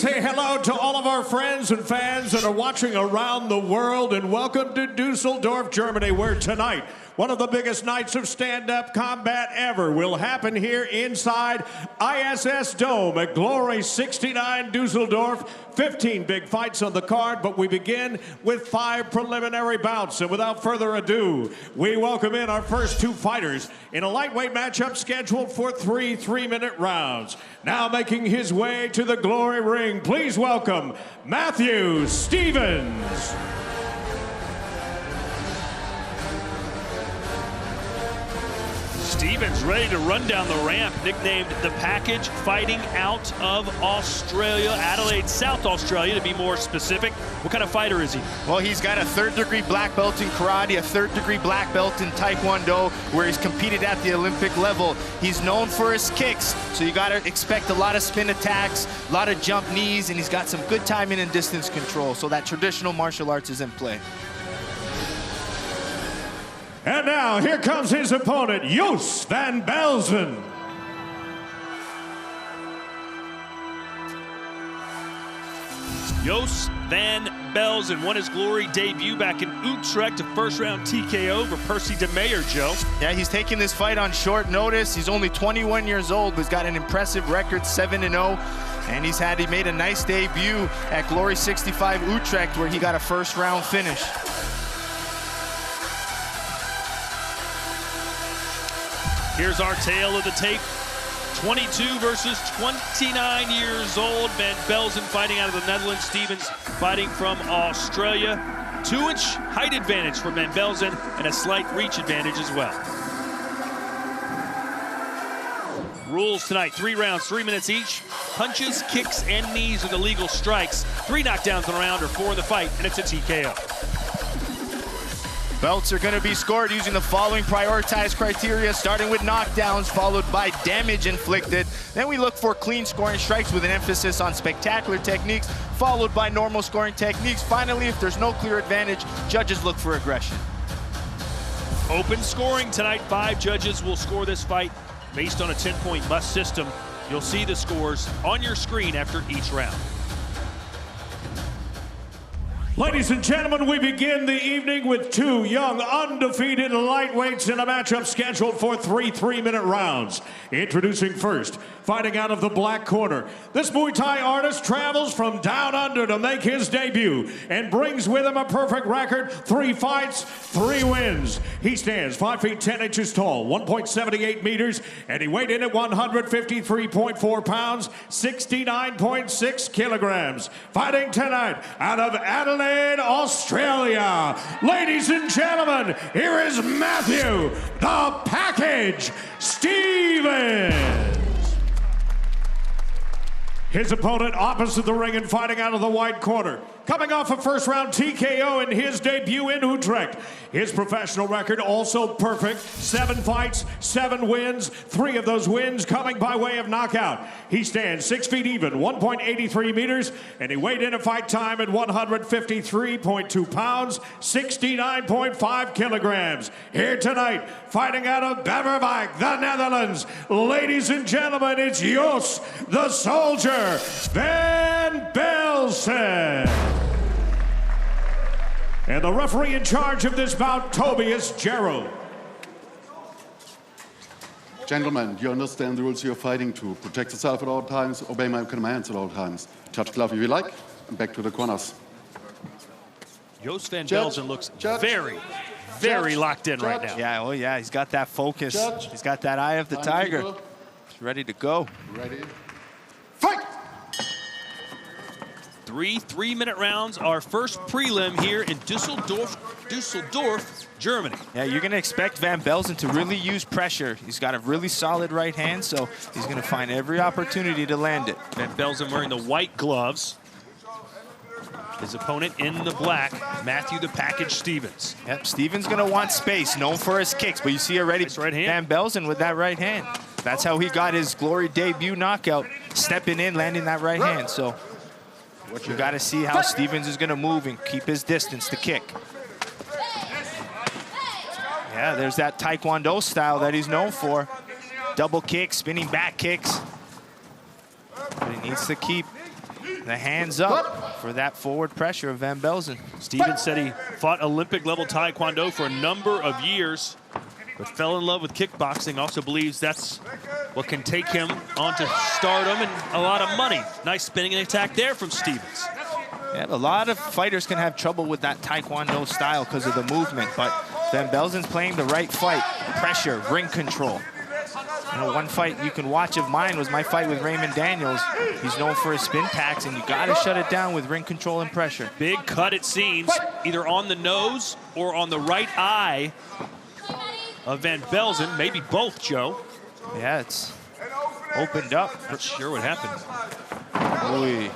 say hello to all of our friends and fans that are watching around the world, and welcome to Dusseldorf, Germany, where tonight, one of the biggest nights of stand-up combat ever will happen here inside ISS Dome at Glory 69 Dusseldorf. 15 big fights on the card, but we begin with 5 preliminary bouts. And without further ado, we welcome in our first 2 fighters in a lightweight matchup scheduled for 3 3-minute rounds. Now making his way to the Glory ring, please welcome Jakub Steuben. Stevens ready to run down the ramp, nicknamed the Package, fighting out of Australia, Adelaide, South Australia to be more specific. What kind of fighter is he? Well, he's got a 3rd-degree black belt in karate, a 3rd-degree black belt in taekwondo, where he's competed at the Olympic level. He's known for his kicks, so you gotta expect a lot of spin attacks, a lot of jump knees, and he's got some good timing and distance control, so that traditional martial arts is in play. And now, here comes his opponent, Ed Belzer. Joost van Belzen won his Glory debut back in Utrecht, a first-round TKO over Percy de Meyer, Joe. Yeah, he's taking this fight on short notice. He's only 21 years old, but he's got an impressive record, 7-0. And he made a nice debut at Glory 65 Utrecht, where he got a first-round finish. Here's our tale of the tape. 22 versus 29 years old. Van Belzen fighting out of the Netherlands. Stevens fighting from Australia. 2-inch height advantage for Van Belzen and a slight reach advantage as well. Rules tonight, 3 rounds, 3 minutes each. Punches, kicks, and knees are the legal strikes. 3 knockdowns in a round or 4 in the fight, and it's a TKO. Belts are going to be scored using the following prioritized criteria, starting with knockdowns, followed by damage inflicted. Then we look for clean scoring strikes with an emphasis on spectacular techniques, followed by normal scoring techniques. Finally, if there's no clear advantage, judges look for aggression. Open scoring tonight. 5 judges will score this fight based on a 10-point must system. You'll see the scores on your screen after each round. Ladies and gentlemen, we begin the evening with 2 young, undefeated lightweights in a matchup scheduled for 3 3-minute rounds. Introducing first, fighting out of the black corner, this Muay Thai artist travels from down under to make his debut and brings with him a perfect record, 3 fights, 3 wins. He stands 5 feet 10 inches tall, 1.78 meters, and he weighed in at 153.4 pounds, 69.6 kilograms. Fighting tonight out of Adelaide, Australia. Ladies and gentlemen, here is Jakub the Package Steuben. His opponent opposite the ring and fighting out of the white corner. Coming off a first-round TKO in his debut in Utrecht. His professional record also perfect. 7 fights, 7 wins. 3 of those wins coming by way of knockout. He stands 6 feet even, 1.83 meters, and he weighed in a fight time at 153.2 pounds, 69.5 kilograms. Here tonight, fighting out of Beverwijk, the Netherlands. Ladies and gentlemen, it's Joost the Soldier van Belzer. And the referee in charge of this bout, Tobias Gerald. Gentlemen, you understand the rules you're fighting to. Protect yourself at all times, obey my commands at all times. Touch glove if you like, and back to the corners. Joost van Belzen looks very locked in right now. Yeah, oh yeah, he's got that focus. He's got that eye of the tiger. He's ready to go. Ready? Fight! 3 3-minute rounds, our first prelim here in Dusseldorf, Germany. Yeah, you're going to expect Van Belzen to really use pressure. He's got a really solid right hand, so he's going to find every opportunity to land it. Van Belzen wearing the white gloves. His opponent in the black, Jakub the Package Stevens. Yep, Stevens going to want space, known for his kicks, but you see already nice right hand. Van Belzen with that right hand. That's how he got his Glory debut knockout, stepping in, landing that right hand. So you got to see how Stevens is going to move and keep his distance to kick. Yeah, there's that taekwondo style that he's known for. Double kicks, spinning back kicks. But he needs to keep The hands up for that forward pressure of Van Belzen. Steuben said he fought Olympic-level Taekwondo for a number of years, but fell in love with kickboxing. Also believes that's what can take him onto stardom and a lot of money. Nice spinning attack there from Steubens. Yeah, a lot of fighters can have trouble with that Taekwondo style because of the movement, but Van Belzen's playing the right fight. Pressure, ring control. You know, one fight you can watch of mine was my fight with Raymond Daniels. He's known for his spin tacks, and you got to shut it down with ring control and pressure. Big cut, it seems, either on the nose or on the right eye of Van Belzen. Maybe both, Joe. Yeah, it's opened up. Not sure what happened. Oy.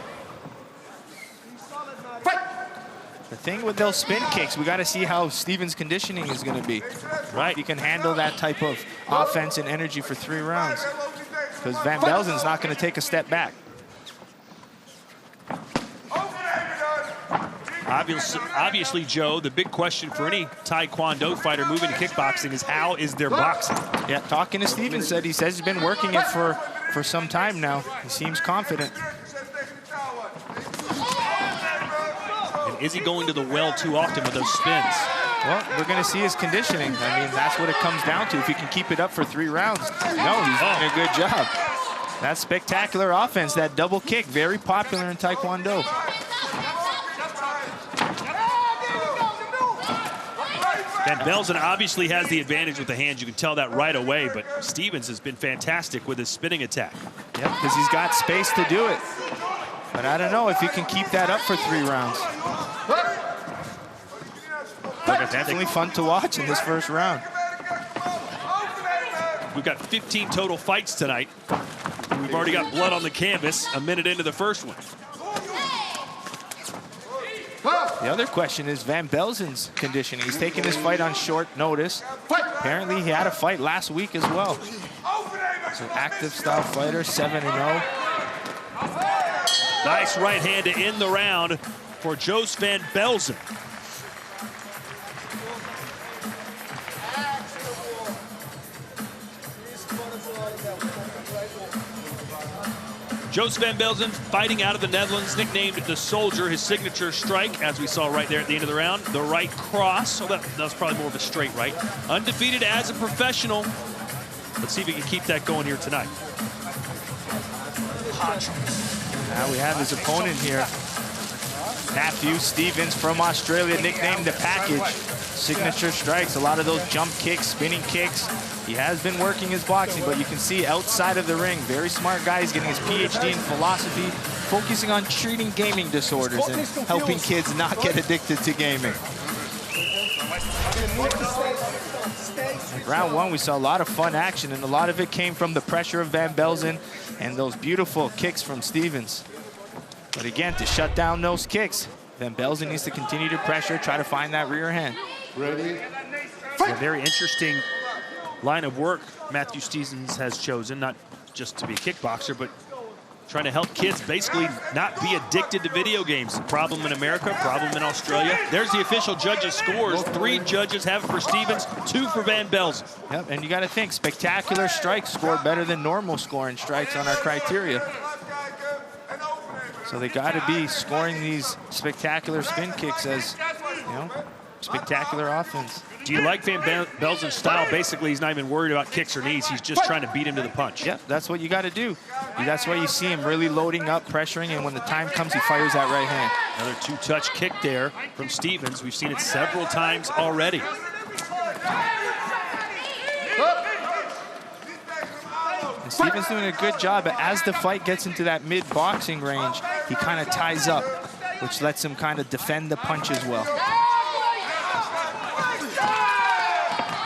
The thing with those spin kicks, we got to see how Steuben's conditioning is going to be. Right, he can handle that type of offense and energy for 3 rounds. Because Van Belzen's not going to take a step back. Obviously, Joe, the big question for any Taekwondo fighter moving to kickboxing is how is their boxing? Yeah, talking to Steuben he says he's been working it for some time now. He seems confident. And is he going to the well too often with those spins? Well, we're going to see his conditioning. I mean, that's what it comes down to. If he can keep it up for 3 rounds. No, he's doing a good job. That's spectacular offense, that double kick, very popular in Taekwondo. Van Belzen obviously has the advantage with the hands. You can tell that right away, but Steubens has been fantastic with his spinning attack. Yeah, because he's got space to do it. But I don't know if he can keep that up for 3 rounds. Definitely fun to watch in this first round. We've got 15 total fights tonight. We've already got blood on the canvas a minute into the first one. The other question is Van Belzen's conditioning. He's taking this fight on short notice. Apparently he had a fight last week as well. So active style fighter, 7-0. Nice right hand to end the round for Jos Van Belzen. Jos Van Belzen fighting out of the Netherlands, nicknamed the Soldier. His signature strike, as we saw right there at the end of the round, the right cross. Oh, that was probably more of a straight right. Undefeated as a professional. Let's see if he can keep that going here tonight. Now we have his opponent here. Matthew Steubens from Australia, nicknamed the Package. Signature strikes, a lot of those jump kicks, spinning kicks. He has been working his boxing, but you can see outside of the ring, very smart guy. He's getting his PhD in philosophy, focusing on treating gaming disorders and helping kids not get addicted to gaming. In round 1, we saw a lot of fun action, and a lot of it came from the pressure of Van Belzen and those beautiful kicks from Steubens. But again, to shut down those kicks, Van Belzen needs to continue to pressure, try to find that rear hand. Ready? A very interesting line of work Matthew Steubens has chosen, not just to be a kickboxer, but trying to help kids basically not be addicted to video games. Problem in America, problem in Australia. There's the official judges' scores. 3 judges have it for Steubens, 2 for Van Belzen. Yep, and you got to think, spectacular strikes scored better than normal scoring strikes on our criteria. So they got to be scoring these spectacular spin kicks as, you know, spectacular offense. Do you like Van Belzen's style? Basically, he's not even worried about kicks or knees. He's just trying to beat him to the punch. Yeah, that's what you got to do. That's why you see him really loading up, pressuring, and when the time comes, he fires that right hand. Another 2-touch kick there from Steubens. We've seen it several times already. And Steubens doing a good job, but as the fight gets into that mid-boxing range, he kind of ties up, which lets him kind of defend the punch as well.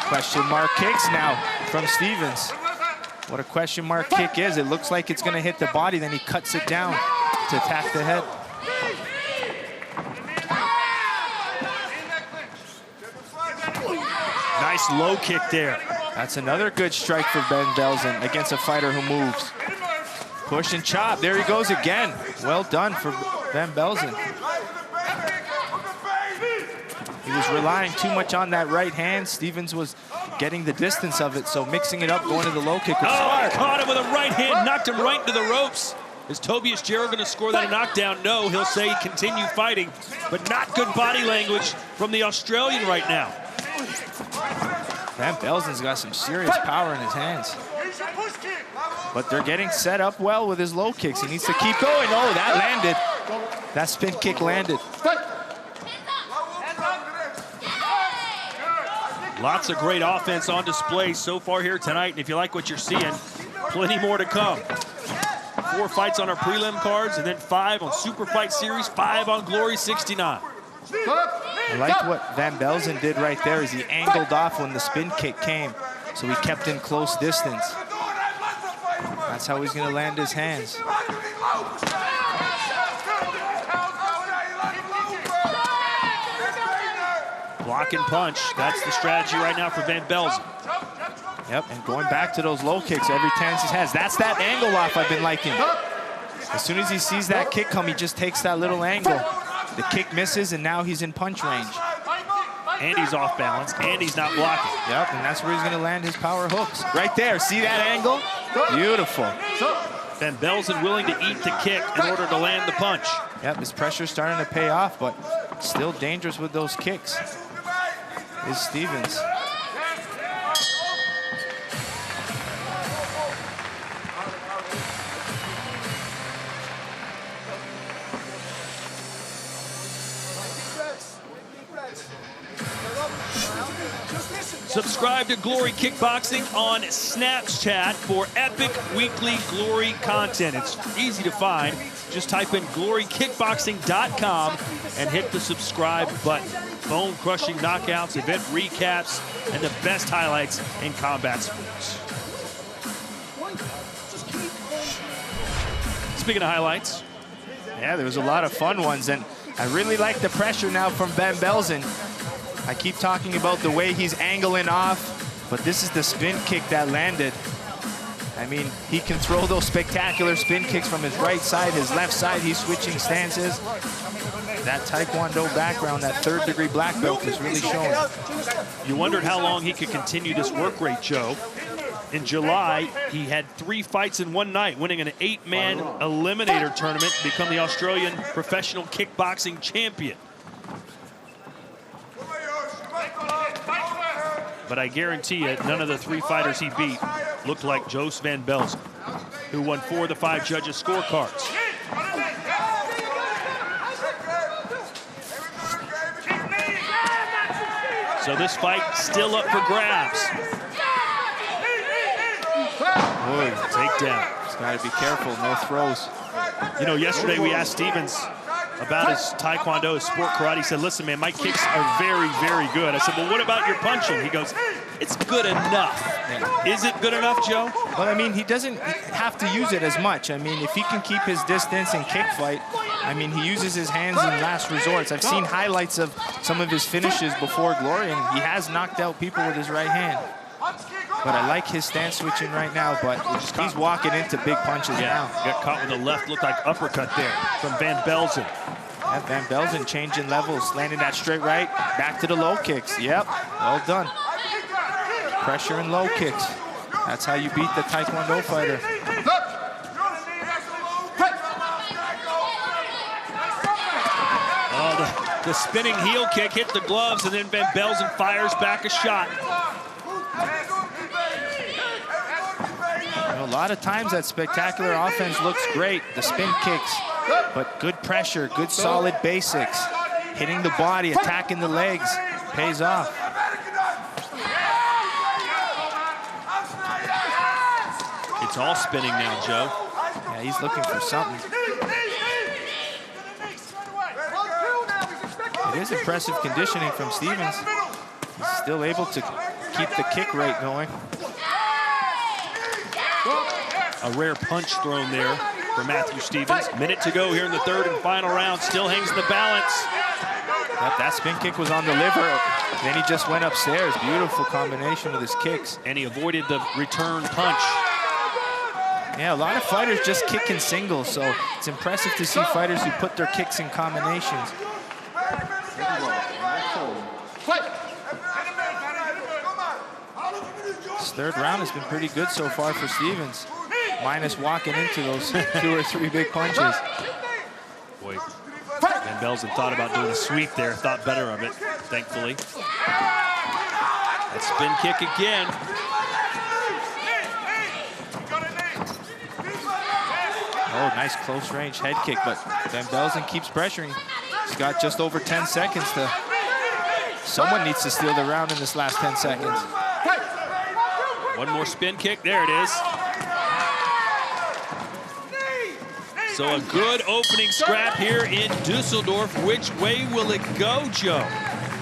Question mark kicks now from Steubens. What a question mark kick is. It looks like it's going to hit the body, then he cuts it down to attack the head. Nice low kick there. That's another good strike for Van Belzen against a fighter who moves. Push and chop. There he goes again. Well done for Van Belzen. He was relying too much on that right hand. Steubens was getting the distance of it, so mixing it up, going to the low kick was smart. Caught him with a right hand, knocked him right into the ropes. Is Tobias Jarrell going to score that a knockdown? No, he'll say continue fighting, but not good body language from the Australian right now. Van Belzen's got some serious power in his hands. But they're getting set up well with his low kicks. He needs to keep going. Oh, that landed. That spin kick landed. Lots of great offense on display so far here tonight. And if you like what you're seeing, plenty more to come. 4 fights on our prelim cards, and then 5 on Super Fight Series, 5 on Glory 69. I liked what Van Belzen did right there, is he angled off when the spin kick came, so he kept in close distance. That's how he's going to land his hands. Block and punch, that's the strategy right now for Van Belzen. Yep, and going back to those low kicks every chance he has. That's that angle off I've been liking. As soon as he sees that kick come, he just takes that little angle. The kick misses, and now he's in punch range. And he's off balance, and he's not blocking. Yep, and that's where he's going to land his power hooks. Right there, see that angle? Beautiful. Van Belzen willing to eat the kick in order to land the punch. Yep, his pressure's starting to pay off, but still dangerous with those kicks. Is Steubens. Subscribe to Glory Kickboxing on Snapchat for epic weekly Glory content. It's easy to find. Just type in glorykickboxing.com and hit the subscribe button. Bone-crushing knockouts, event recaps, and the best highlights in combat sports. Speaking of highlights. Yeah, there was a lot of fun ones, and I really like the pressure now from Van Belzen. I keep talking about the way he's angling off, but this is the spin kick that landed. I mean, he can throw those spectacular spin kicks from his right side, his left side, he's switching stances. That Taekwondo background, that third-degree black belt is really showing. You wondered how long he could continue this work rate, Joe. In July, he had 3 fights in one night, winning an 8-man eliminator tournament to become the Australian professional kickboxing champion. But I guarantee you, none of the 3 fighters he beat looked like Joost Van Belzen, who won 4 of the 5 judges' scorecards. So this fight still up for grabs. Boy, takedown. He's got to be careful, no throws. You know, yesterday we asked Steubens about his Taekwondo, his sport karate. He said, listen, man, my kicks are very, very good. I said, well, what about your punching? He goes, it's good enough. Yeah. Is it good enough, Joe? Well, I mean, he doesn't have to use it as much. I mean, if he can keep his distance and kick fight, I mean, he uses his hands in last resorts. I've seen highlights of some of his finishes before Glory, and he has knocked out people with his right hand. But I like his stance switching right now, but he's walking into big punches now. Got caught with a left, looked like uppercut there from Van Belzen. Yeah, Van Belzen changing levels, landing that straight right, back to the low kicks. Yep, well done. Pressure and low kicks. That's how you beat the Taekwondo fighter. Oh, the spinning heel kick hit the gloves, and then Van Belzen fires back a shot. You know, a lot of times that spectacular offense looks great, the spin kicks, but good pressure, good solid basics. Hitting the body, attacking the legs, pays off. It's all spinning now, Joe. Yeah, he's looking for something. It is impressive conditioning from Steubens. He's still able to keep the kick rate going. A rare punch thrown there for Matthew Steubens. Minute to go here in the 3rd and final round. Still hangs in the balance. Yep, that spin kick was on the liver. Then he just went upstairs. Beautiful combination with his kicks. And he avoided the return punch. Yeah, a lot of fighters just kick in singles, so it's impressive to see fighters who put their kicks in combinations. This 3rd round has been pretty good so far for Steubens. minus walking into those 2 or 3 big punches. Boy, Van Belzen thought about doing a sweep there, thought better of it, thankfully. That spin kick again. Oh, nice close range head kick, but Van Belzen keeps pressuring. He's got just over 10 seconds to... Someone needs to steal the round in this last 10 seconds. One more spin kick, there it is. So a good opening scrap here in Dusseldorf. Which way will it go, Joe?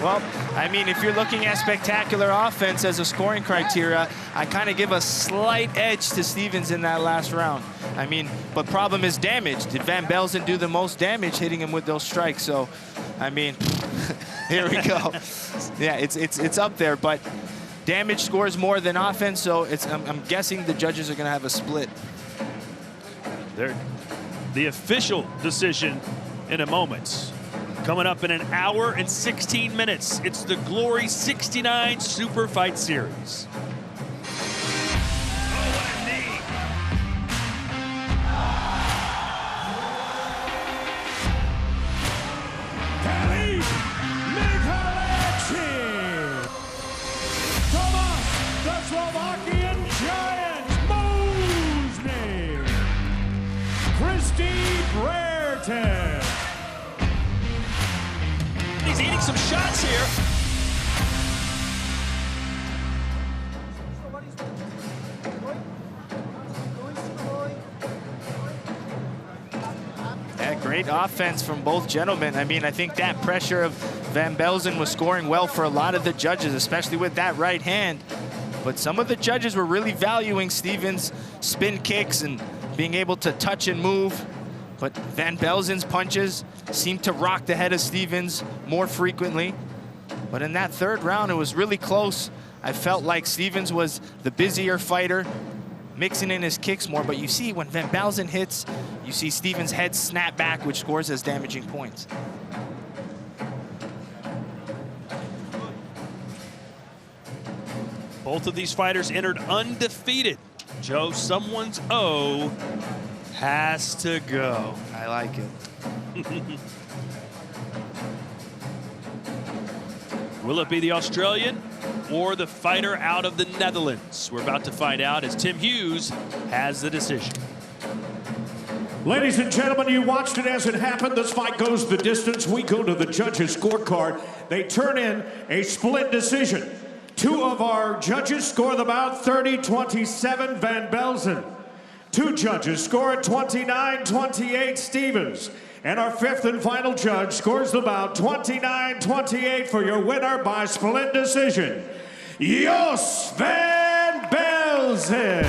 Well, I mean, if you're looking at spectacular offense as a scoring criteria, I kind of give a slight edge to Stevens in that last round. I mean, but problem is damage. Did Van Belzen do the most damage hitting him with those strikes? So, I mean, here we go. Yeah, it's up there, but damage scores more than offense, so I'm guessing the judges are going to have a split. The official decision in a moment. Coming up in an hour and 16 minutes. It's the Glory 69 Super Fight Series. The Slovakian giant, Mosny. Christy Brereton. He's eating some shots here. Yeah, great offense from both gentlemen. I mean, I think that pressure of Van Belzen was scoring well for a lot of the judges, especially with that right hand. But some of the judges were really valuing Stevens' spin kicks and being able to touch and move. But Van Belzen's punches seemed to rock the head of Stevens more frequently. But in that third round, it was really close. I felt like Stevens was the busier fighter, mixing in his kicks more. But you see, when Van Belzen hits, you see Stevens' head snap back, which scores as damaging points. Both of these fighters entered undefeated. Joe, someone's O has to go. I like it. Will it be the Australian or the fighter out of the Netherlands? We're about to find out as Tim Hughes has the decision. Ladies and gentlemen, you watched it as it happened. This fight goes the distance. We go to the judges' scorecard. They turn in a split decision. 2 of our judges score the bout 30-27 Van Belzen. 2 judges score it 29-28 Stevens. And our 5th and final judge scores the bout 29-28 for your winner by split decision, Jos Van Belzen.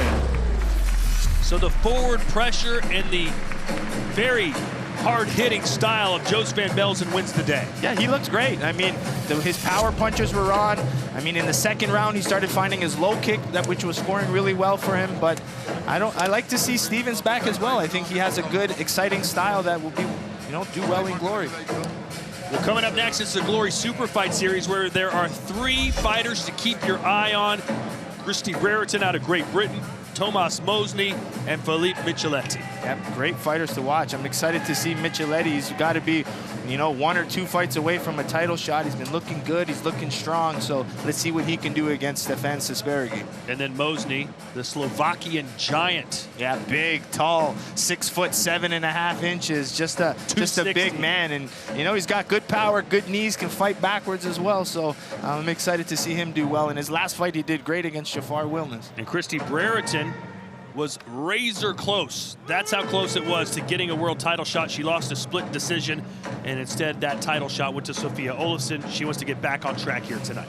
So the forward pressure and the very hard-hitting style of Jos Van Belzen wins the day. Yeah, he looks great. I mean, his power punches were on. I mean, in the second round, he started finding his low kick, which was scoring really well for him. But I like to see Stevens back as well. I think he has a good, exciting style that will be, do well in Glory. Well, coming up next is the Glory Super Fight Series, where there are 3 fighters to keep your eye on. Christy Brereton out of Great Britain, Tomas Mosny, and Philippe Micheletti. Yep, great fighters to watch. I'm excited to see Micheletti. He's got to be, 1 or 2 fights away from a title shot. He's been looking good. He's looking strong. So let's see what he can do against Stefan Sesbergi. And then Mosny, the Slovakian giant. Yeah, big, tall, 6'7.5" inches. Just a big man. And he's got good power, good knees, can fight backwards as well. So I'm excited to see him do well. In his last fight, he did great against Jafar Wilnes. And Christy Brereton was razor close. That's how close it was to getting a world title shot. She lost a split decision, and instead that title shot went to Sophia Olofsson. She wants to get back on track here tonight.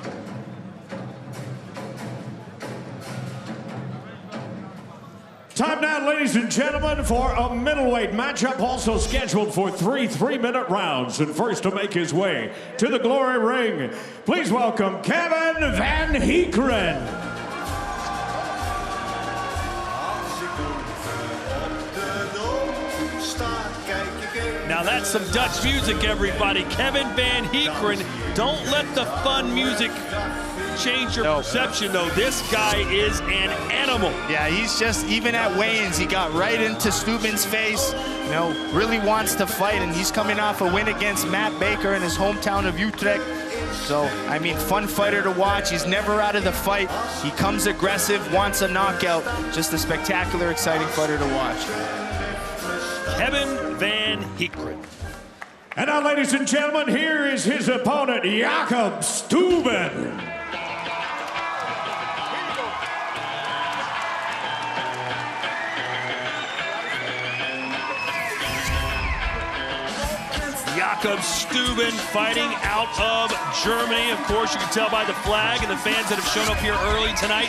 Time now, ladies and gentlemen, for a middleweight matchup also scheduled for 3 3-minute rounds. And first to make his way to the Glory ring, please welcome Kevin Van Heekeren. Now that's some Dutch music, everybody. Kevin Van Heekeren. Don't let the fun music change your perception, though. This guy is an animal. Yeah, he's just, even at weigh-ins, he got right into Steuben's face. You know, really wants to fight, and he's coming off a win against Matt Baker in his hometown of Utrecht. So, I mean, fun fighter to watch. He's never out of the fight. He comes aggressive, wants a knockout. Just a spectacular, exciting fighter to watch. Kevin Van Heekeren. And now, ladies and gentlemen, here is his opponent, Jakob Steuben. Jakob Steuben fighting out of Germany. Of course, you can tell by the flag and the fans that have shown up here early tonight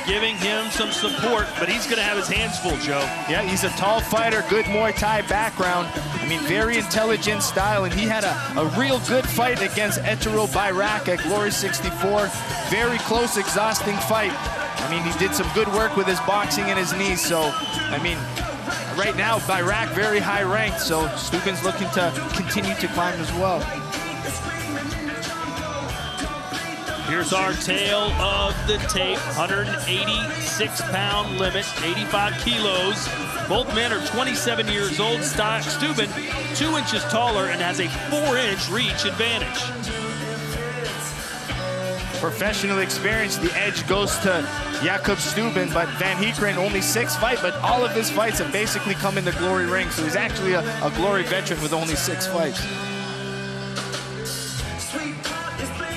giving him some support, but he's going to have his hands full, Joe. Yeah, he's a tall fighter, good Muay Thai background. I mean, very intelligent style, and he had a real good fight against Etero Bayrak at Glory 64. Very close, exhausting fight. I mean, he did some good work with his boxing and his knees, so, I mean, right now, Bayrak very high ranked, so Steuben's looking to continue to climb as well. Here's our tale of the tape. 186-pound limit, 85 kilos. Both men are 27 years old. Steuben 2 inches taller and has a 4-inch reach advantage. Professional experience, the edge goes to Jakob Steuben, but Van Heekeren only 6 fights, but all of his fights have basically come in the Glory ring, so he's actually a Glory veteran with only 6 fights.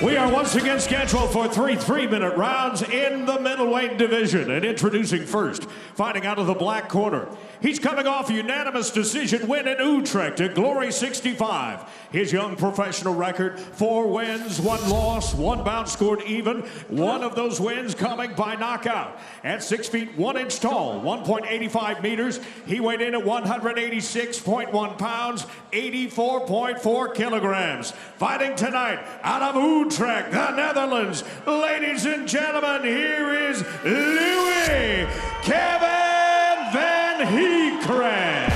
We are once again scheduled for 3 3-minute rounds in the middleweight division. And introducing first, fighting out of the black corner. He's coming off a unanimous decision win in Utrecht at Glory 65. His young professional record, 4 wins, 1 loss, 1 bout scored even. 1 of those wins coming by knockout. At 6 feet 1 inch tall, 1.85 meters, he weighed in at 186.1 pounds, 84.4 kilograms. Fighting tonight out of Utrecht, the Netherlands. Ladies and gentlemen, here is Louis Kevin Van Heekeren.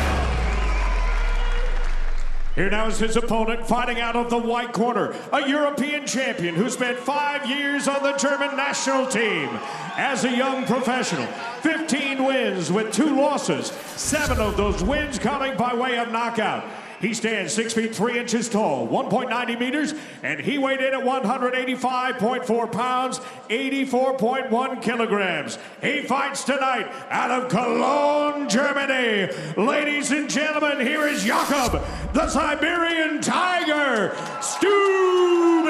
Here now is his opponent, fighting out of the white corner, a European champion who spent 5 years on the German national team. As a young professional, 15 wins with 2 losses, 7 of those wins coming by way of knockout. He stands 6 feet 3 inches tall, 1.90 meters, and he weighed in at 185.4 pounds, 84.1 kilograms. He fights tonight out of Cologne, Germany. Ladies and gentlemen, here is Jakob, the Siberian Tiger, Steuben.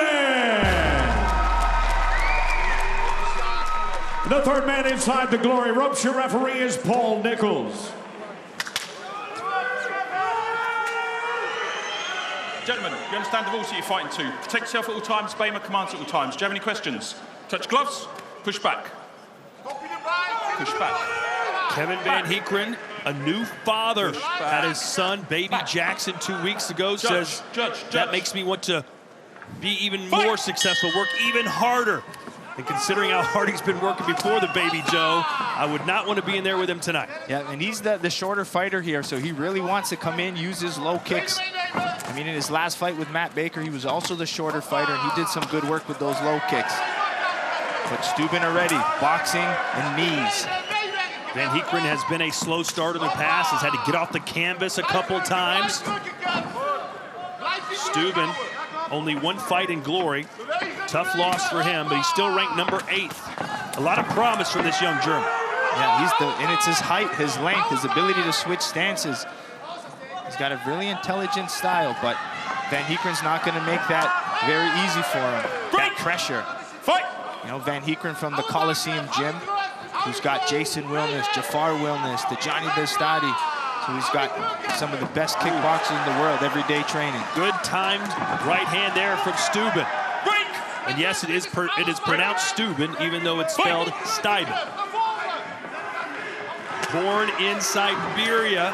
The third man inside the Glory ropes, your referee is Paul Nichols. Gentlemen, you understand the rules that you're fighting to. Protect yourself at all times, obey my commands at all times. Do you have any questions? Touch gloves, push back. Push back. Kevin Van Heekeren, a new father, had his son, baby Jackson, 2 weeks ago, says, that makes me want to be even more successful, work even harder. And considering how hard he's been working before the baby Joe, I would not want to be in there with him tonight. Yeah, and he's the shorter fighter here, so he really wants to come in, use his low kicks. I mean, in his last fight with Matt Baker, he was also the shorter fighter, and he did some good work with those low kicks. But Steuben already, boxing and knees. Van Heekeren has been a slow starter in the past, has had to get off the canvas a couple times. Steuben, only 1 fight in Glory. Tough loss for him, but he's still ranked number 8th. A lot of promise from this young German. Yeah, and it's his height, his length, his ability to switch stances. He's got a really intelligent style, but Van Heekeren's not going to make that very easy for him. That pressure. Fight! You know, Van Heekeren from the Coliseum gym, who's got Jason Wilness, Jafar Wilness, Tijani Bestadi. So he's got some of the best kickboxers in the world, everyday training. Good timed right hand there from Steuben. Break! And yes, it is pronounced Steuben, even though it's spelled Steuben. Born in Siberia.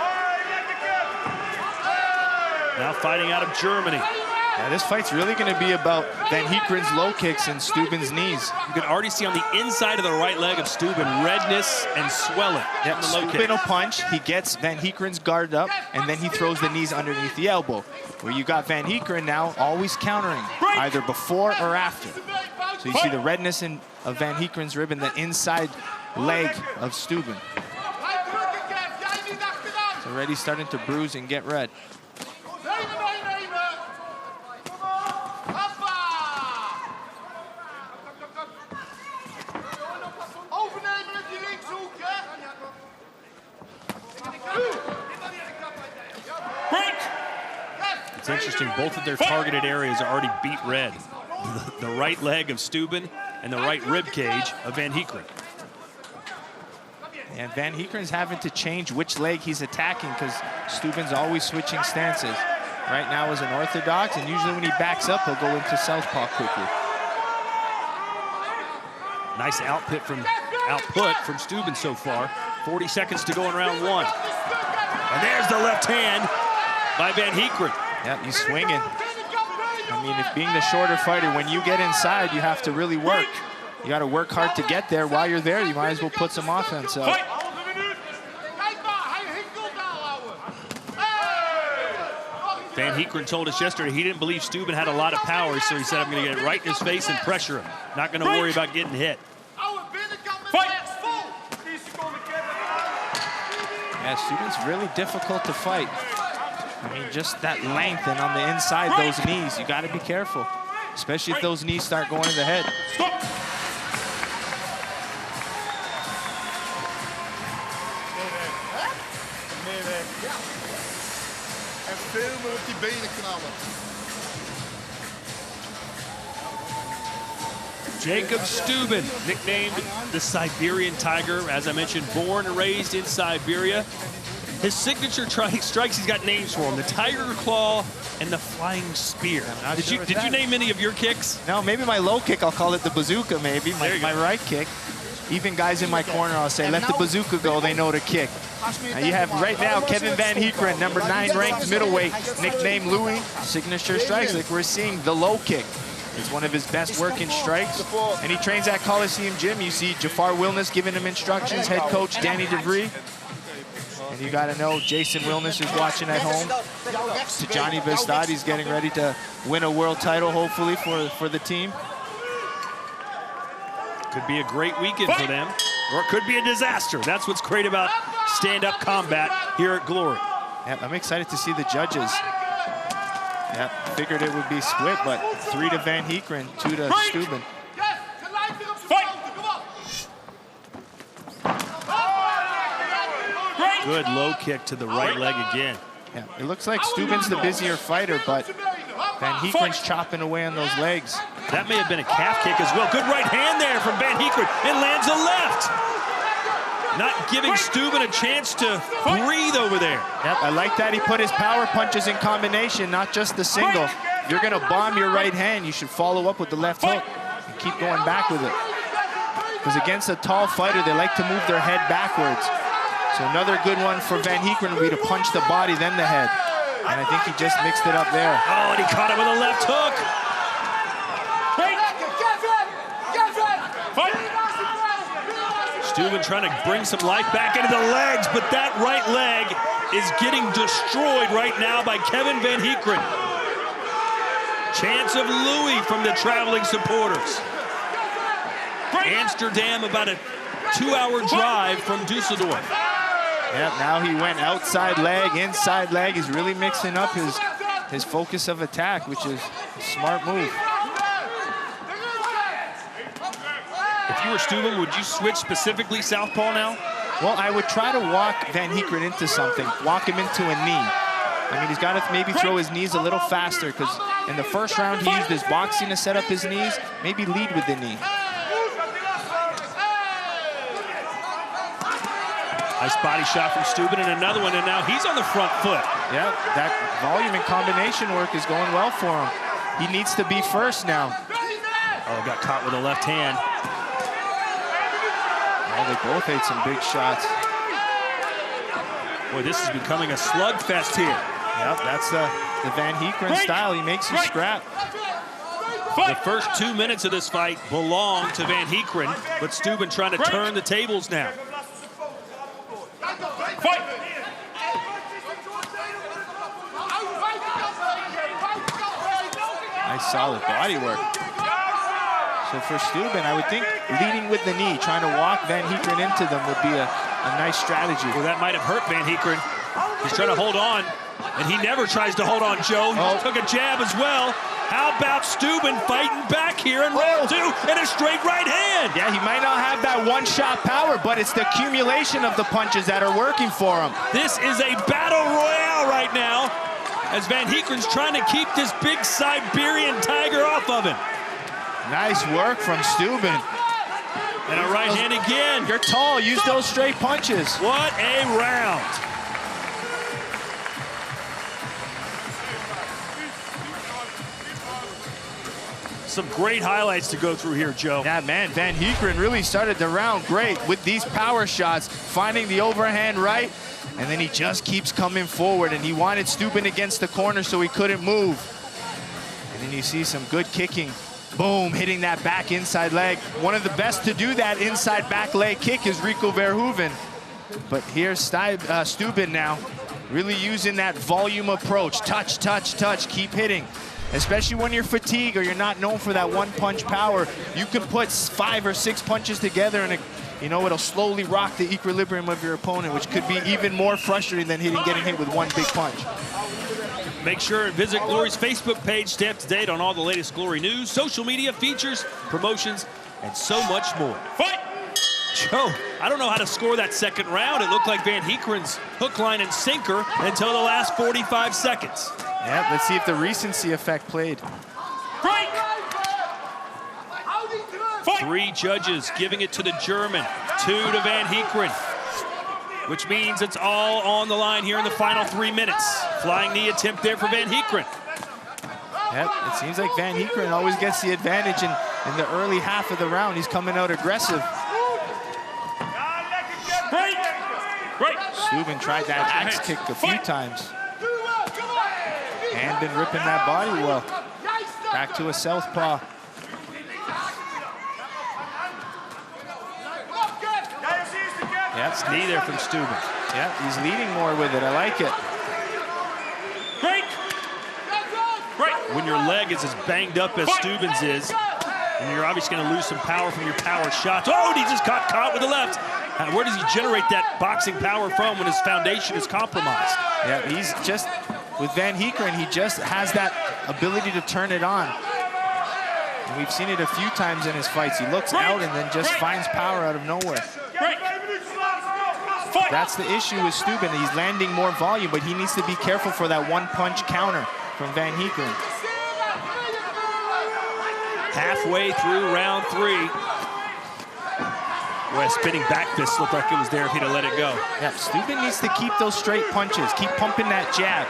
Now fighting out of Germany. Yeah, this fight's really going to be about Van Heekeren's low kicks and Steuben's knees. You can already see on the inside of the right leg of Steuben redness and swelling. Yep, Steuben will punch, he gets Van Heekeren's guard up, and then he throws the knees underneath the elbow. Where you got Van Heekeren now always countering, either before or after. So you see the redness of Van Heekren's rib and the inside leg of Steuben. It's already starting to bruise and get red. It's interesting, both of their targeted areas are already beat red. The right leg of Steuben and the right rib cage of Van Heekren. And Van Heekren's having to change which leg he's attacking because Steuben's always switching stances. Right now is an orthodox, and usually when he backs up, he'll go into southpaw quickly. Nice output from Steuben so far. 40 seconds to go in round one. And there's the left hand by Van Heekren. Yep, he's swinging. I mean, if being the shorter fighter, when you get inside, you have to really work. You got to work hard to get there. While you're there, you might as well put some offense up. Van Heekren told us yesterday he didn't believe Steuben had a lot of power, so he said, I'm going to get it right in his face and pressure him. Not going to worry about getting hit. Yeah, Steuben's really difficult to fight. I mean, just that length and on the inside, those knees, you got to be careful, especially if those knees start going in the head. Jakob Steuben, nicknamed the Siberian Tiger, as I mentioned, born and raised in Siberia. His signature strikes, he's got names for them: the Tiger Claw and the Flying Spear. Did you name any of your kicks? No, maybe my low kick, I'll call it the bazooka maybe, my right kick. Even guys in my corner, I'll say, let the bazooka go, they know to kick. Now you have right now Kevin Van Heekren, number 9 ranked middleweight, nicknamed Louis. Signature strikes, like we're seeing the low kick. It's one of his best working strikes. And he trains at Coliseum Gym. You see Jafar Wilness giving him instructions, head coach Danny DeVries. And you got to know Jason Wilness is watching at home. To Johnny Vestad, he's getting ready to win a world title, hopefully, for the team. Could be a great weekend for them, or it could be a disaster. That's what's great about stand-up combat here at Glory. Yeah, I'm excited to see the judges. Yeah, figured it would be split, but 3 to Van Heekren, 2 to Steuben. Good low kick to the right leg again. Yeah, it looks like Steuben's the busier fighter, but Van Heekren's chopping away on those legs. That may have been a calf kick as well. Good right hand there from Van Heekren, and lands a left. Not giving Steuben a chance to breathe over there. Yep, I like that he put his power punches in combination, not just the single. If you're gonna bomb your right hand, you should follow up with the left hook and keep going back with it. Because against a tall fighter, they like to move their head backwards. So another good one for Van Heekren would be to punch the body, then the head. And I think he just mixed it up there. Oh, and he caught him with a left hook. Steuben trying to bring some life back into the legs, but that right leg is getting destroyed right now by Kevin Van Heekren. Chance of Louis from the traveling supporters. Amsterdam, about a 2-hour drive from Dusseldorf. Yeah, now he went outside leg, inside leg. He's really mixing up his focus of attack, which is a smart move. If you were Steuben, would you switch specifically southpaw now? Well, I would try to walk Van Heekren into something, walk him into a knee. I mean, he's got to maybe throw his knees a little faster, because in the first round he used his boxing to set up his knees. Maybe lead with the knee. Nice body shot from Steuben, and another one, and now he's on the front foot. Yeah, that volume and combination work is going well for him. He needs to be first now. Oh, got caught with a left hand. Oh, they both ate some big shots. Boy, this is becoming a slugfest here. Yep, that's the Van Heekren style. He makes you scrap. The first 2 minutes of this fight belong to Van Heekren, but Steuben trying to turn the tables now. Nice solid body work. So for Steuben, I would think leading with the knee, trying to walk Van Heekeren into them would be a nice strategy. Well, that might have hurt Van Heekeren. He's trying to hold on, and he never tries to hold on, Joe. He took a jab as well. How about Steuben fighting back here in round 2 and a straight right hand? Yeah, he might not have that one-shot power, but it's the accumulation of the punches that are working for him. This is a battle royale right now, as Van Heekeren's trying to keep this big Siberian tiger off of him. Nice work from Steuben. And a right hand again. You're tall, use those straight punches. What a round. Some great highlights to go through here, Joe. Yeah, man, Van Heekeren really started the round great with these power shots, finding the overhand right, and then he just keeps coming forward, and he wanted Steuben against the corner so he couldn't move. And then you see some good kicking. Boom, hitting that back inside leg. One of the best to do that inside back leg kick is Rico Verhoeven. But here's Steuben now, really using that volume approach. Touch, touch, touch, keep hitting. Especially when you're fatigued or you're not known for that one-punch power, you can put 5 or 6 punches together and it'll slowly rock the equilibrium of your opponent, which could be even more frustrating than getting hit with one big punch. Make sure and visit Glory's Facebook page, stay up to date on all the latest Glory news, social media features, promotions, and so much more. Fight! Joe, I don't know how to score that second round. It looked like Van Heekeren's hook, line, and sinker until the last 45 seconds. Yeah, let's see if the recency effect played. Break! Fight! 3 judges giving it to the German, 2 to Van Heekeren, which means it's all on the line here in the final 3 minutes. Flying knee attempt there for Van Heekeren. Yep, it seems like Van Heekeren always gets the advantage in the early half of the round. He's coming out aggressive. Break! Break! Steuben tried that axe kick a few times. And been ripping that body well. Back to a southpaw. Yep, knee there from Steuben. Yeah, he's leading more with it. I like it. Break! Break! When your leg is as banged up as Steuben's is, and you're obviously going to lose some power from your power shots. Oh, and he just got caught with the left. Where does he generate that boxing power from when his foundation is compromised? Yeah, he's just, with Van Heekeren, he just has that ability to turn it on. And we've seen it a few times in his fights. He looks out and then just finds power out of nowhere. That's the issue with Steuben. He's landing more volume, but he needs to be careful for that one-punch counter from Van Heekeren. Halfway through round 3. Boy, a spinning back fist looked like it was there if he'd have let it go. Yeah, Steuben needs to keep those straight punches, keep pumping that jab,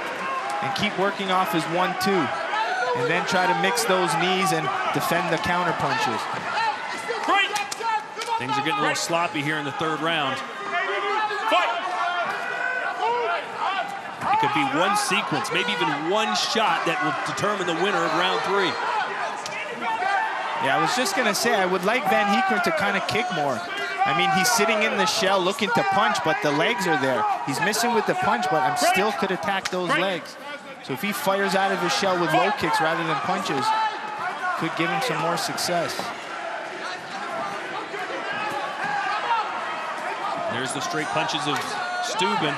and keep working off his 1-2. And then try to mix those knees and defend the counter punches. Things are getting a little sloppy here in the 3rd round. It could be one sequence, maybe even one shot that will determine the winner of round 3. Yeah, I was just going to say, I would like Van Heekeren to kind of kick more. I mean, he's sitting in the shell looking to punch, but the legs are there. He's missing with the punch, but I'm still could attack those legs. So if he fires out of his shell with low kicks rather than punches, could give him some more success. There's the straight punches of Steuben.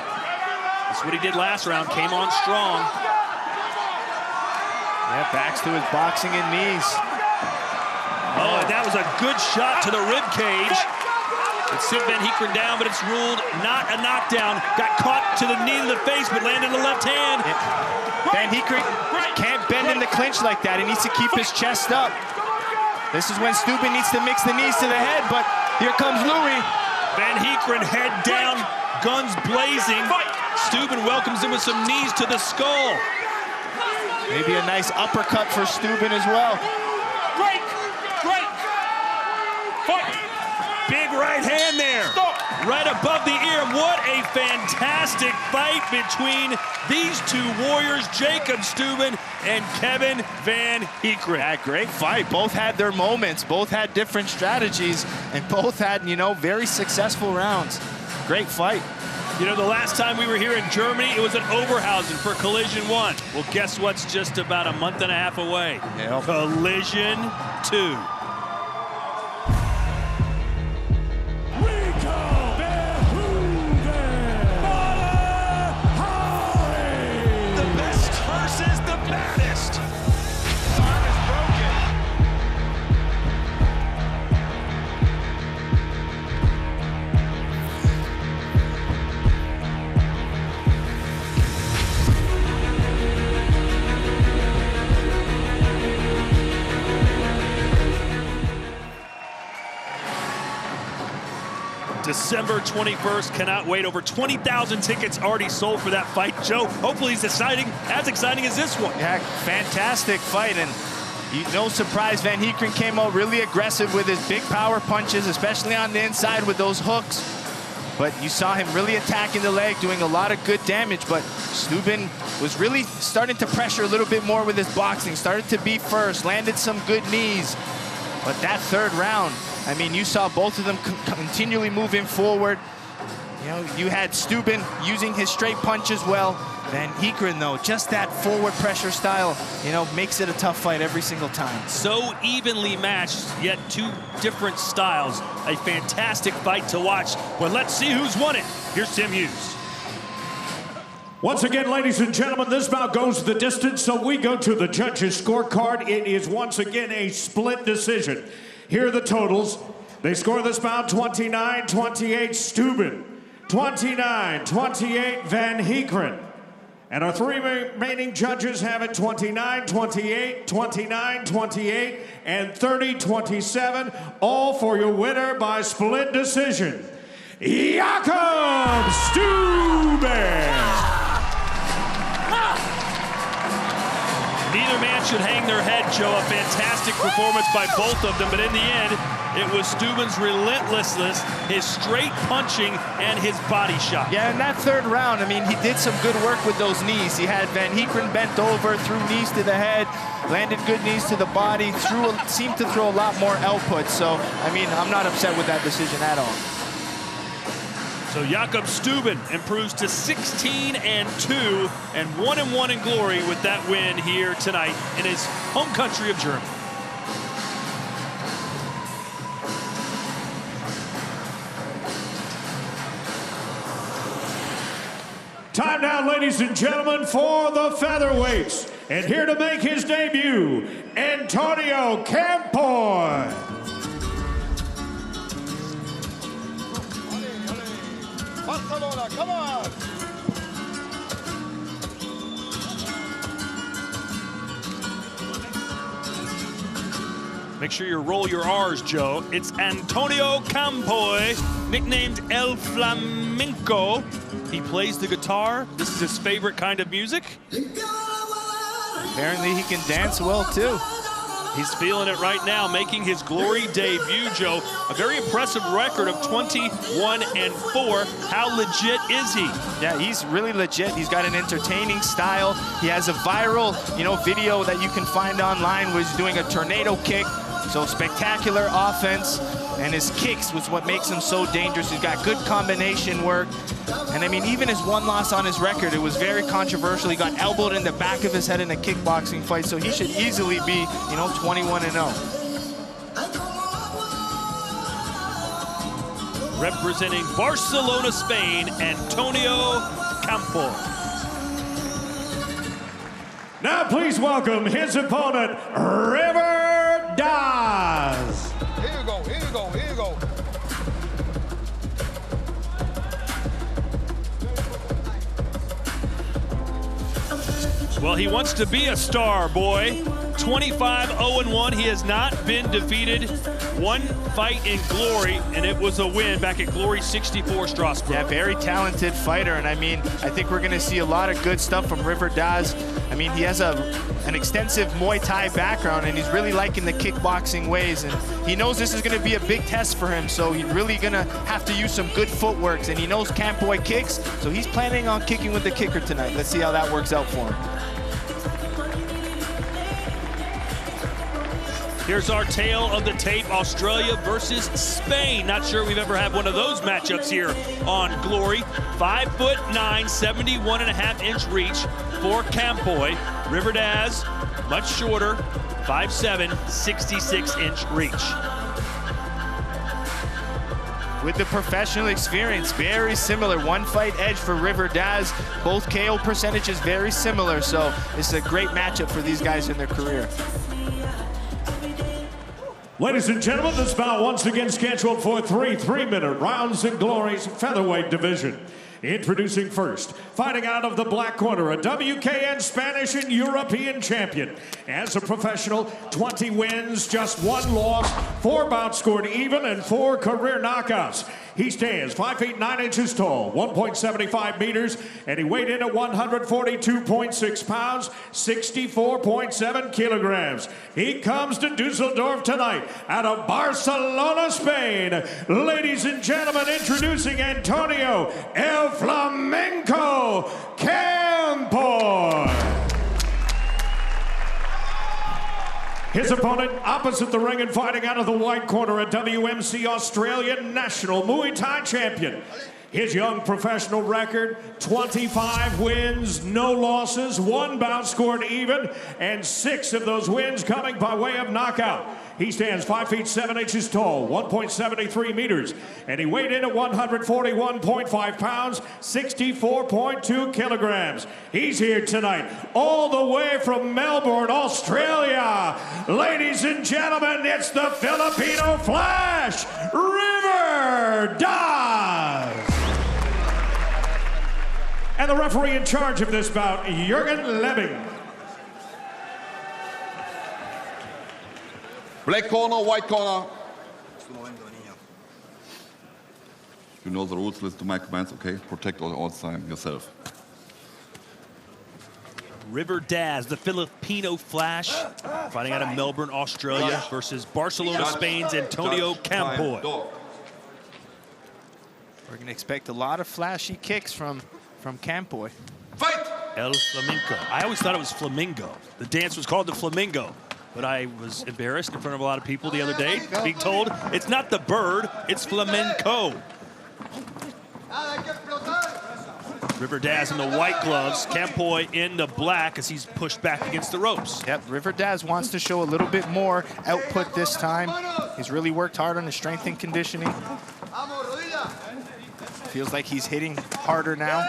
That's what he did last round, came on strong. Yeah, backs to his boxing and knees. Oh, and that was a good shot to the rib cage. It sent Van Heekeren down, but it's ruled not a knockdown. Got caught to the knee to the face, but landed in the left hand. Van Heekeren can't bend in the clinch like that. He needs to keep his chest up. This is when Steuben needs to mix the knees to the head, but here comes Louis. Van Heekeren head down, guns blazing. Steuben welcomes him with some knees to the skull. Maybe a nice uppercut for Steuben as well. Big right hand there, right above the ear. What a fantastic fight between these 2 warriors, Jakob Steuben and Kevin Van Heekeren. Yeah, great fight. Both had their moments, both had different strategies, and both had, very successful rounds. Great fight. The last time we were here in Germany, it was at Oberhausen for Collision 1. Well, guess what's just about a month and a half away? Yep. Collision 2. December 21st. Cannot wait. Over 20,000 tickets already sold for that fight. Joe, hopefully it's exciting as this one. Yeah, fantastic fight. And no surprise, Van Heekeren came out really aggressive with his big power punches, especially on the inside with those hooks. But you saw him really attacking the leg, doing a lot of good damage. But Steuben was really starting to pressure a little bit more with his boxing, started to be first, landed some good knees. But that third round, I mean, you saw both of them continually moving forward. You know, you had Steuben using his straight punch as well. Van Heekeren, though, just that forward pressure style, you know, makes it a tough fight every single time. So evenly matched, yet two different styles. A fantastic fight to watch. But let's see who's won it. Here's Tim Hughes. Once again, ladies and gentlemen, this bout goes the distance, so we go to the judges' scorecard. It is once again a split decision. Here are the totals. They score this bout 29-28 Steuben, 29-28 Van Heekeren. And our three remaining judges have it 29-28, 29-28, and 30-27, all for your winner by split decision, Jakub Steuben. Neither man should hang their head, Joe. A fantastic performance by both of them, but in the end, it was Steuben's relentlessness, his straight punching, and his body shot. Yeah, in that third round, I mean, he did some good work with those knees. He had Van Heekeren bent over, threw knees to the head, landed good knees to the body, seemed to throw a lot more output. So, I mean, I'm not upset with that decision at all. So Jakob Steuben improves to 16-2 and 1-1 in glory with that win here tonight in his home country of Germany. Time now, ladies and gentlemen, for the featherweights. And here to make his debut, Antonio Campo. Barcelona, come on! Make sure you roll your R's, Joe. It's Antonio Campo, nicknamed El Flamenco. He plays the guitar. This is his favorite kind of music. Apparently he can dance well, too. He's feeling it right now, making his glory debut, Joe. A very impressive record of 21-4. How legit is he? Yeah, he's really legit. He's got an entertaining style. He has a viral, video that you can find online where he's doing a tornado kick. So spectacular offense, and his kicks was what makes him so dangerous. He's got good combination work. And I mean, even his one loss on his record, it was very controversial. He got elbowed in the back of his head in a kickboxing fight, so he should easily be, 21-0. Representing Barcelona, Spain, Antonio Campo. Now please welcome his opponent, River Daz. Here you go, here you go, here you go. Well, he wants to be a star, boy. 25-0-1. He has not been defeated. One fight in glory, and it was a win back at Glory 64 Strasbourg. Yeah, very talented fighter, and I mean, I think we're going to see a lot of good stuff from River Daz. I mean, he has an extensive Muay Thai background, and he's really liking the kickboxing ways, and he knows this is going to be a big test for him, so he's really going to have to use some good footworks, and he knows Campo kicks, so he's planning on kicking with the kicker tonight. Let's see how that works out for him. Here's our tale of the tape, Australia versus Spain. Not sure we've ever had one of those matchups here on Glory. 5'9", 71.5-inch reach for Campo. River Daz, much shorter, 5'7", 66-inch reach. With the professional experience, very similar. One fight edge for River Daz. Both KO percentages very similar, so this is a great matchup for these guys in their career. Ladies and gentlemen, this bout once again scheduled for three-minute rounds in Glory's featherweight division. Introducing first, fighting out of the black corner, a WKN Spanish and European champion. As a professional, 20 wins, just 1 loss, 4 bouts scored even, and 4 career knockouts. He stands 5 feet 9 inches tall, 1.75 meters, and he weighed in at 142.6 pounds, 64.7 kilograms. He comes to Dusseldorf tonight out of Barcelona, Spain. Ladies and gentlemen, introducing Antonio El Flamenco Campo. His opponent, opposite the ring and fighting out of the white corner, a WMC Australian National Muay Thai champion. His young professional record, 25 wins, no losses, 1 bout scored even, and 6 of those wins coming by way of knockout. He stands 5 feet 7 inches tall, 1.73 meters, and he weighed in at 141.5 pounds, 64.2 kilograms. He's here tonight, all the way from Melbourne, Australia. Ladies and gentlemen, it's the Filipino Flash, River Daz. And the referee in charge of this bout, Jürgen Lemming. Black corner, white corner. You know the rules, listen to my commands, okay? Protect all the time yourself. River Daz, the Filipino Flash, fighting out of Melbourne, Australia, versus Barcelona, Spain's Antonio Campo. We're going to expect a lot of flashy kicks from Campo. Fight! El Flamenco. I always thought it was flamingo. The dance was called the flamingo, but I was embarrassed in front of a lot of people the other day, being told it's not the bird, it's flamenco. River Daz in the white gloves, Campo in the black as he's pushed back against the ropes. Yep, River Daz wants to show a little bit more output this time. He's really worked hard on his strength and conditioning. Feels like he's hitting harder now.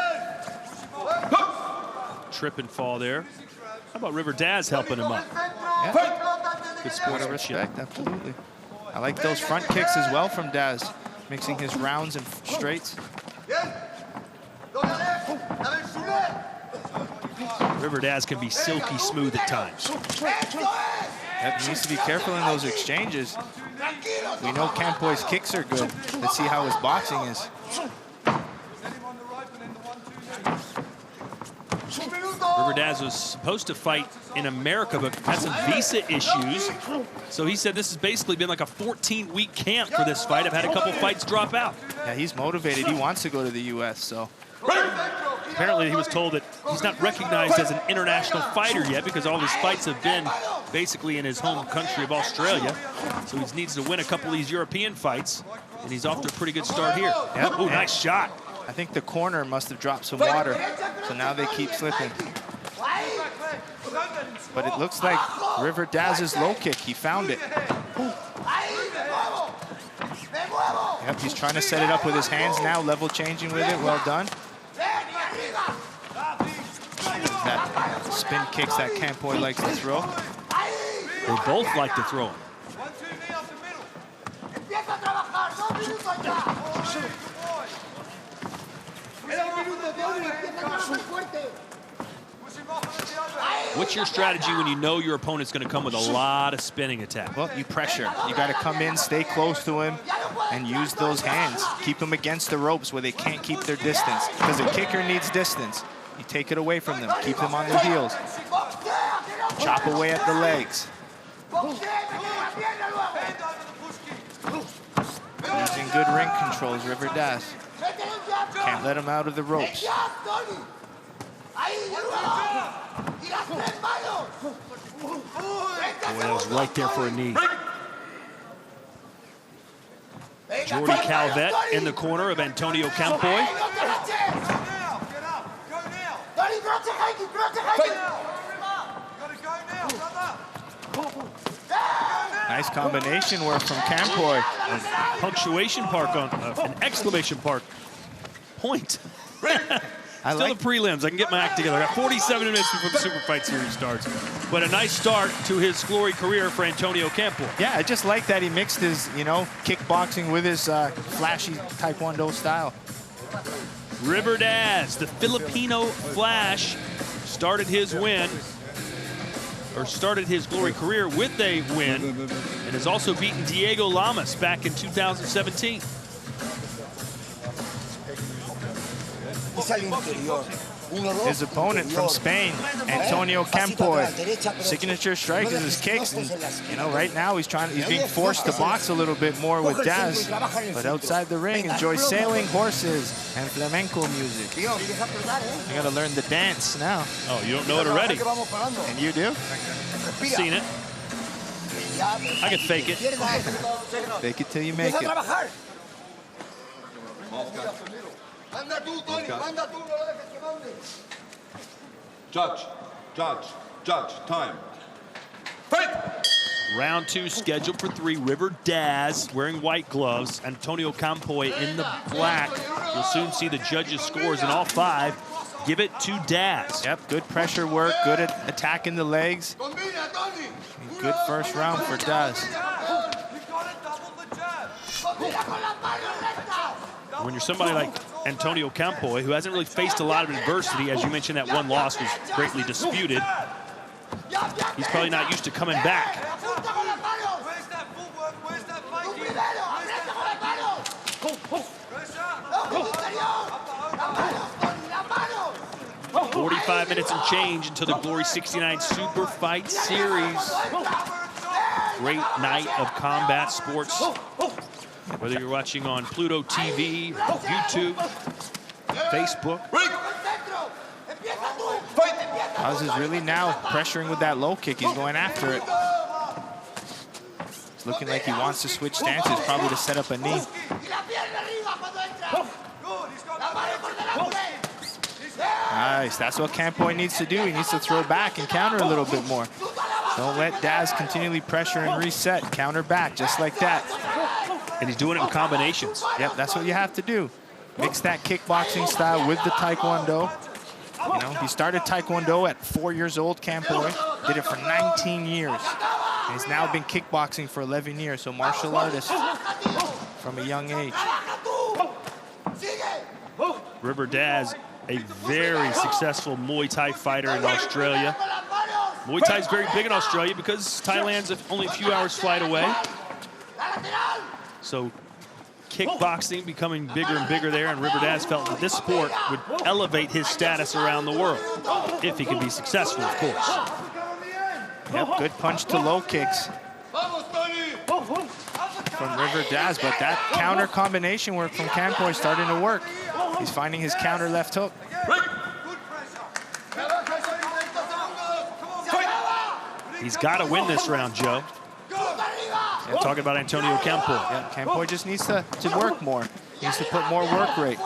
Trip and fall there. How about River Daz helping him up? Yeah. Good sportsmanship. Respect, absolutely. I like those front kicks as well from Daz, mixing his rounds and straights. River Daz can be silky smooth at times. Yep, he needs to be careful in those exchanges. We know Campo's kicks are good. Let's see how his boxing is. River Daz was supposed to fight in America, but had some visa issues. So he said this has basically been like a 14-week camp for this fight. I've had a couple fights drop out. Yeah, he's motivated. He wants to go to the U.S., so. Apparently he was told that he's not recognized as an international fighter yet because all of his fights have been basically in his home country of Australia. So he needs to win a couple of these European fights, and he's off to a pretty good start here. Yep. Oh, nice shot. I think the corner must have dropped some water, so now they keep slipping. But it looks like River Daz's low kick. He found it. Yep, he's trying to set it up with his hands now, level changing with it. Well done. That spin kicks that Campo likes to throw. They both like to throw him. What's your strategy when you know your opponent's going to come with a lot of spinning attack? Well, you pressure. You got to come in, stay close to him, and use those hands. Keep them against the ropes where they can't keep their distance. Because a kicker needs distance. You take it away from them. Keep them on their heels. Chop away at the legs. Using good ring controls, River Daz. Can't let him out of the ropes. Boy, that was right there for a knee. Jordi Calvet in the corner of Antonio Campo. Nice combination work from Campo. Punctuation mark on an exclamation mark point. Still the prelims. I can get my act together. I got 47 minutes before the Super Fight Series starts. But a nice start to his glory career for Antonio Campo. Yeah, I just like that he mixed his, kickboxing with his flashy Taekwondo style. River Daz, the Filipino Flash, started his glory career with a win, and has also beaten Diego Lamas back in 2017. His opponent from Spain, Antonio Campo, signature strike is his kicks. And, you know, right now he's being forced to box a little bit more with Daz, but outside the ring, enjoy sailing horses and flamenco music. You gotta learn the dance now. Oh, you don't know it already? And you do? Seen it. I can fake it. Fake it till you make it. Judge, time. Fight! Round 2 scheduled for 3. River Daz wearing white gloves. Antonio Campo in the black. You'll soon see the judges' scores in all 5. Give it to Daz. Yep, good pressure work, good at attacking the legs. Good first round for Daz. When you're somebody like Antonio Campo, who hasn't really faced a lot of adversity, as you mentioned, that one loss was greatly disputed, he's probably not used to coming back. Where's that footwork? Where's that fighting? 45 minutes and change until the Glory 69 Super Fight Series. Great night of combat sports. Whether you're watching on Pluto TV, YouTube, Facebook. Daz is really now pressuring with that low kick. He's going after it. It's looking like he wants to switch stances, probably to set up a knee. Nice, that's what Campo needs to do. He needs to throw back and counter a little bit more. Don't let Daz continually pressure and reset. Counter back, just like that. And he's doing it in combinations. Yep, that's what you have to do. Mix that kickboxing style with the Taekwondo. You know, he started Taekwondo at 4 years old, Campo. Did it for 19 years. And he's now been kickboxing for 11 years, so martial artist from a young age. River Daz, a very successful Muay Thai fighter in Australia. Muay Thai is very big in Australia because Thailand's only a few hours flight away. So kickboxing becoming bigger and bigger there, and River Daz felt that this sport would elevate his status around the world, if he could be successful, of course. Yep, good punch to low kicks from River Daz, but that counter combination work from Campo is starting to work. He's finding his counter left hook. He's got to win this round, Joe. Yeah, talking about Antonio Campo. Yeah, Campo just needs to work more. He needs to put more work rate.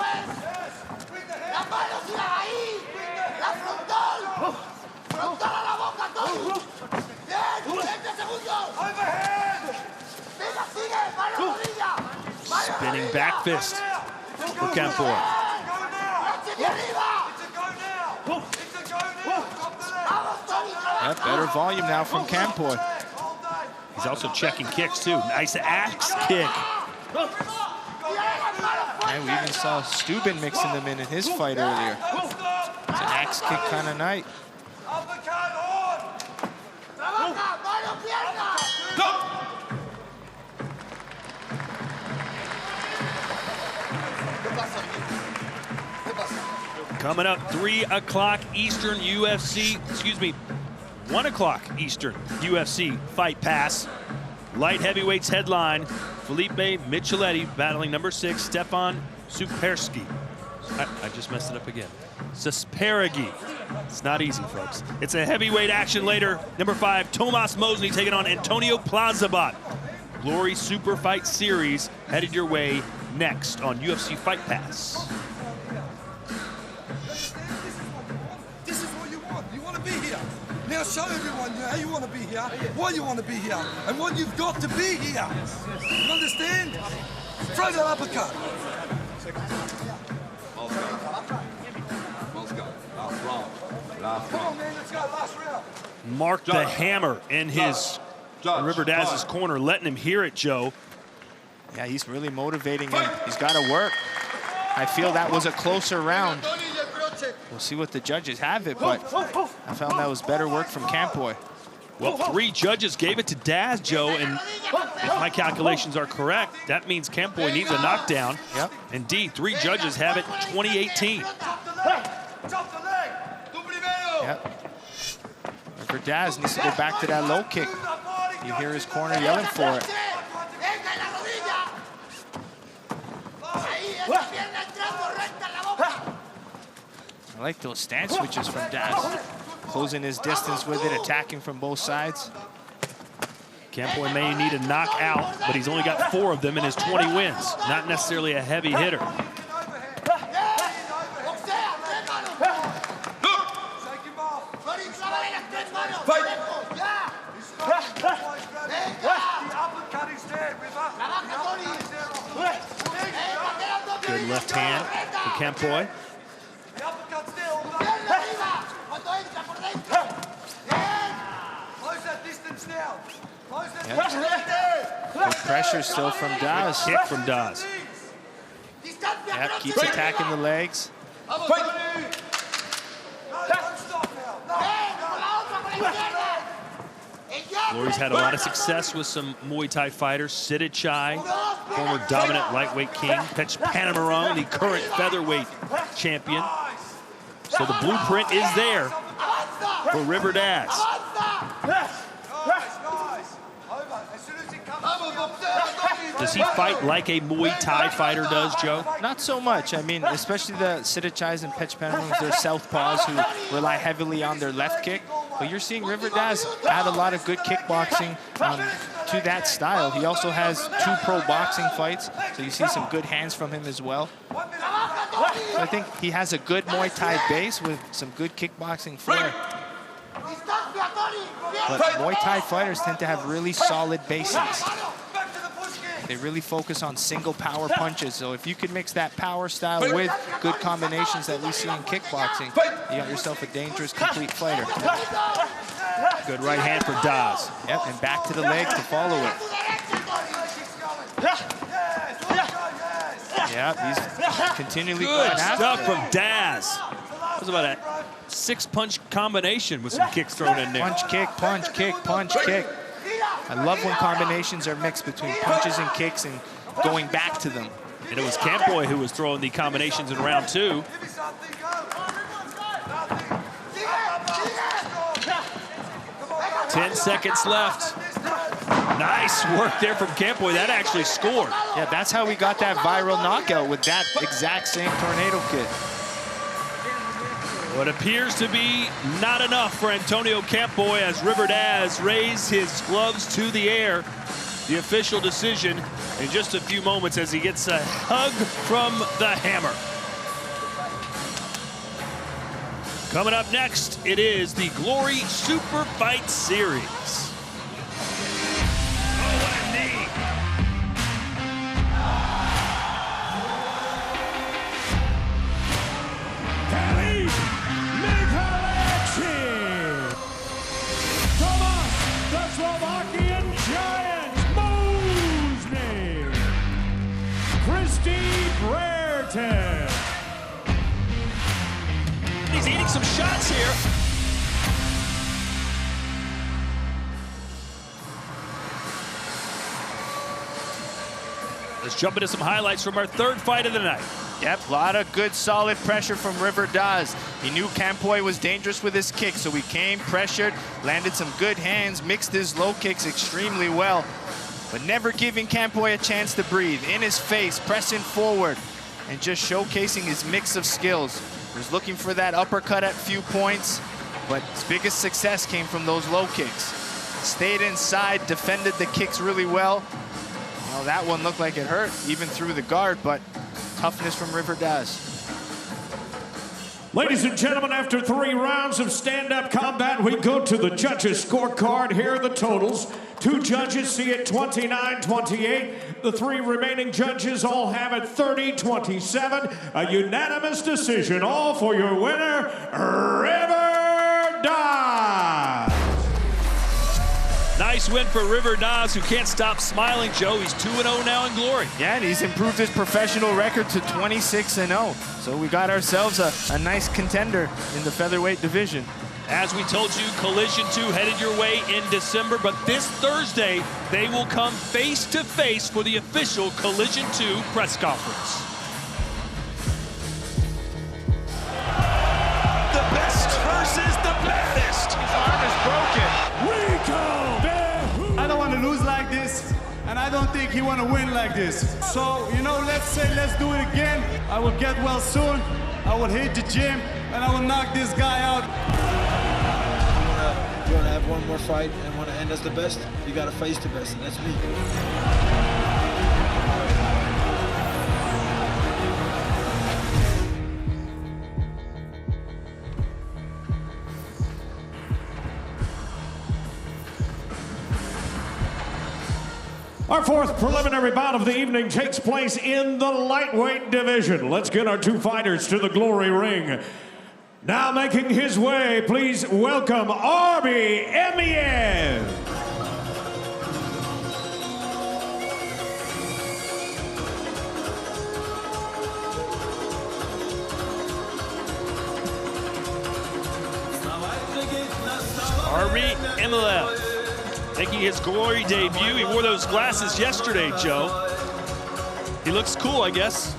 Spinning back fist for Campo. Yep, better volume now from Campo. He's also checking kicks too. Nice axe kick. And we even saw Steuben mixing them in his fight earlier. It's an axe kick kind of night. Coming up, 3 o'clock Eastern UFC, 1 o'clock Eastern UFC Fight Pass. Light heavyweights headline, Felipe Micheletti battling number 6, Stefan Superski. I just messed it up again. Susperigi. It's not easy, folks. It's a heavyweight action later. Number 5, Tomas Mosley taking on Antonio Plazibat. Glory Super Fight Series headed your way next on UFC Fight Pass. This is what you want. You want to be here. Now show everyone how you want to be here, why you want to be here, and what you've got to be here. You understand? Throw that uppercut. Come on, man, let's go. Last round. Mark the hammer in his River Daz's corner, letting him hear it, Joe. Yeah, he's really motivating him. He's got to work. I feel that was a closer round. We'll see what the judges have it, but I found that was better work from Campo. Well, 3 judges gave it to Daz, Joe, and if my calculations are correct, that means Campo needs a knockdown. Yep. Indeed, 3 judges have it 20-18. Yep. Verdaz needs to go back to that low kick. You hear his corner yelling for it. I like those stance switches from Daz. Closing his distance with it, attacking from both sides. Campo may need a knockout, but he's only got 4 of them in his 20 wins. Not necessarily a heavy hitter. Good left hand for Campo. Yep. Good pressure still from Daz. Kick from Daz. Yep, keeps attacking the legs. Glory's had a lot of success with some Muay Thai fighters. Sidichai, former dominant lightweight king. Pech Panamarong, the current featherweight champion. So the blueprint is there for River Daz. Does he fight like a Muay Thai fighter does, Joe? Not so much. I mean, especially the Sidichais and Pech Panamarons, they're southpaws who rely heavily on their left kick. But you're seeing River Daz add a lot of good kickboxing to that style. He also has 2 pro boxing fights, so you see some good hands from him as well. So I think he has a good Muay Thai base with some good kickboxing flair. But Muay Thai fighters tend to have really solid bases. They really focus on single power punches. So if you can mix that power style with good combinations that we see in kickboxing, you got yourself a dangerous, complete fighter. Good right hand for Daz. Yep, and back to the leg to follow it. Yep, he's continually going Good after stuff it. from Daz. That was about a 6-punch combination with some kicks thrown in there. Punch, kick, punch, kick, punch, kick. I love when combinations are mixed between punches and kicks and going back to them. And it was Campo who was throwing the combinations in round 2. Ten seconds left. Nice work there from Campo. That actually scored. Yeah, that's how we got that viral knockout, with that exact same tornado kick. What appears to be not enough for Antonio Campo as River Daz raised his gloves to the air. The official decision in just a few moments as he gets a hug from the hammer. Coming up next, it is the Glory Super Fight Series. He's eating some shots here. Let's jump into some highlights from our 3rd fight of the night. Yep, a lot of good, solid pressure from River Daz. He knew Campo was dangerous with his kick, so he came, pressured, landed some good hands, mixed his low kicks extremely well, but never giving Campo a chance to breathe. In his face, pressing forward, and just showcasing his mix of skills. He was looking for that uppercut at few points, but his biggest success came from those low kicks. Stayed inside, defended the kicks really well. Well, that one looked like it hurt, even through the guard, but toughness from River Daz. Ladies and gentlemen, after 3 rounds of stand-up combat, we go to the judges' scorecard. Here are the totals. 2 judges see it 29-28. The 3 remaining judges all have it 30-27. A unanimous decision, all for your winner, River Daz. Nice win for River Daz, who can't stop smiling, Joe. He's 2-0 now in Glory. Yeah, and he's improved his professional record to 26-0. So we got ourselves a nice contender in the featherweight division. As we told you, Collision 2 headed your way in December, but this Thursday, they will come face-to-face for the official Collision 2 press conference. The best versus the want to win like this. So, you know, let's do it again. I will get well soon. I will hit the gym, and I will knock this guy out. You want to have one more fight and want to end as the best, you got to face the best, and that's me. Our fourth preliminary bout of the evening takes place in the lightweight division. Let's get our two fighters to the glory ring. Now making his way, please welcome Arbi Emiev. Arbi Emiev making his glory debut. He wore those glasses yesterday, Joe. He looks cool, I guess.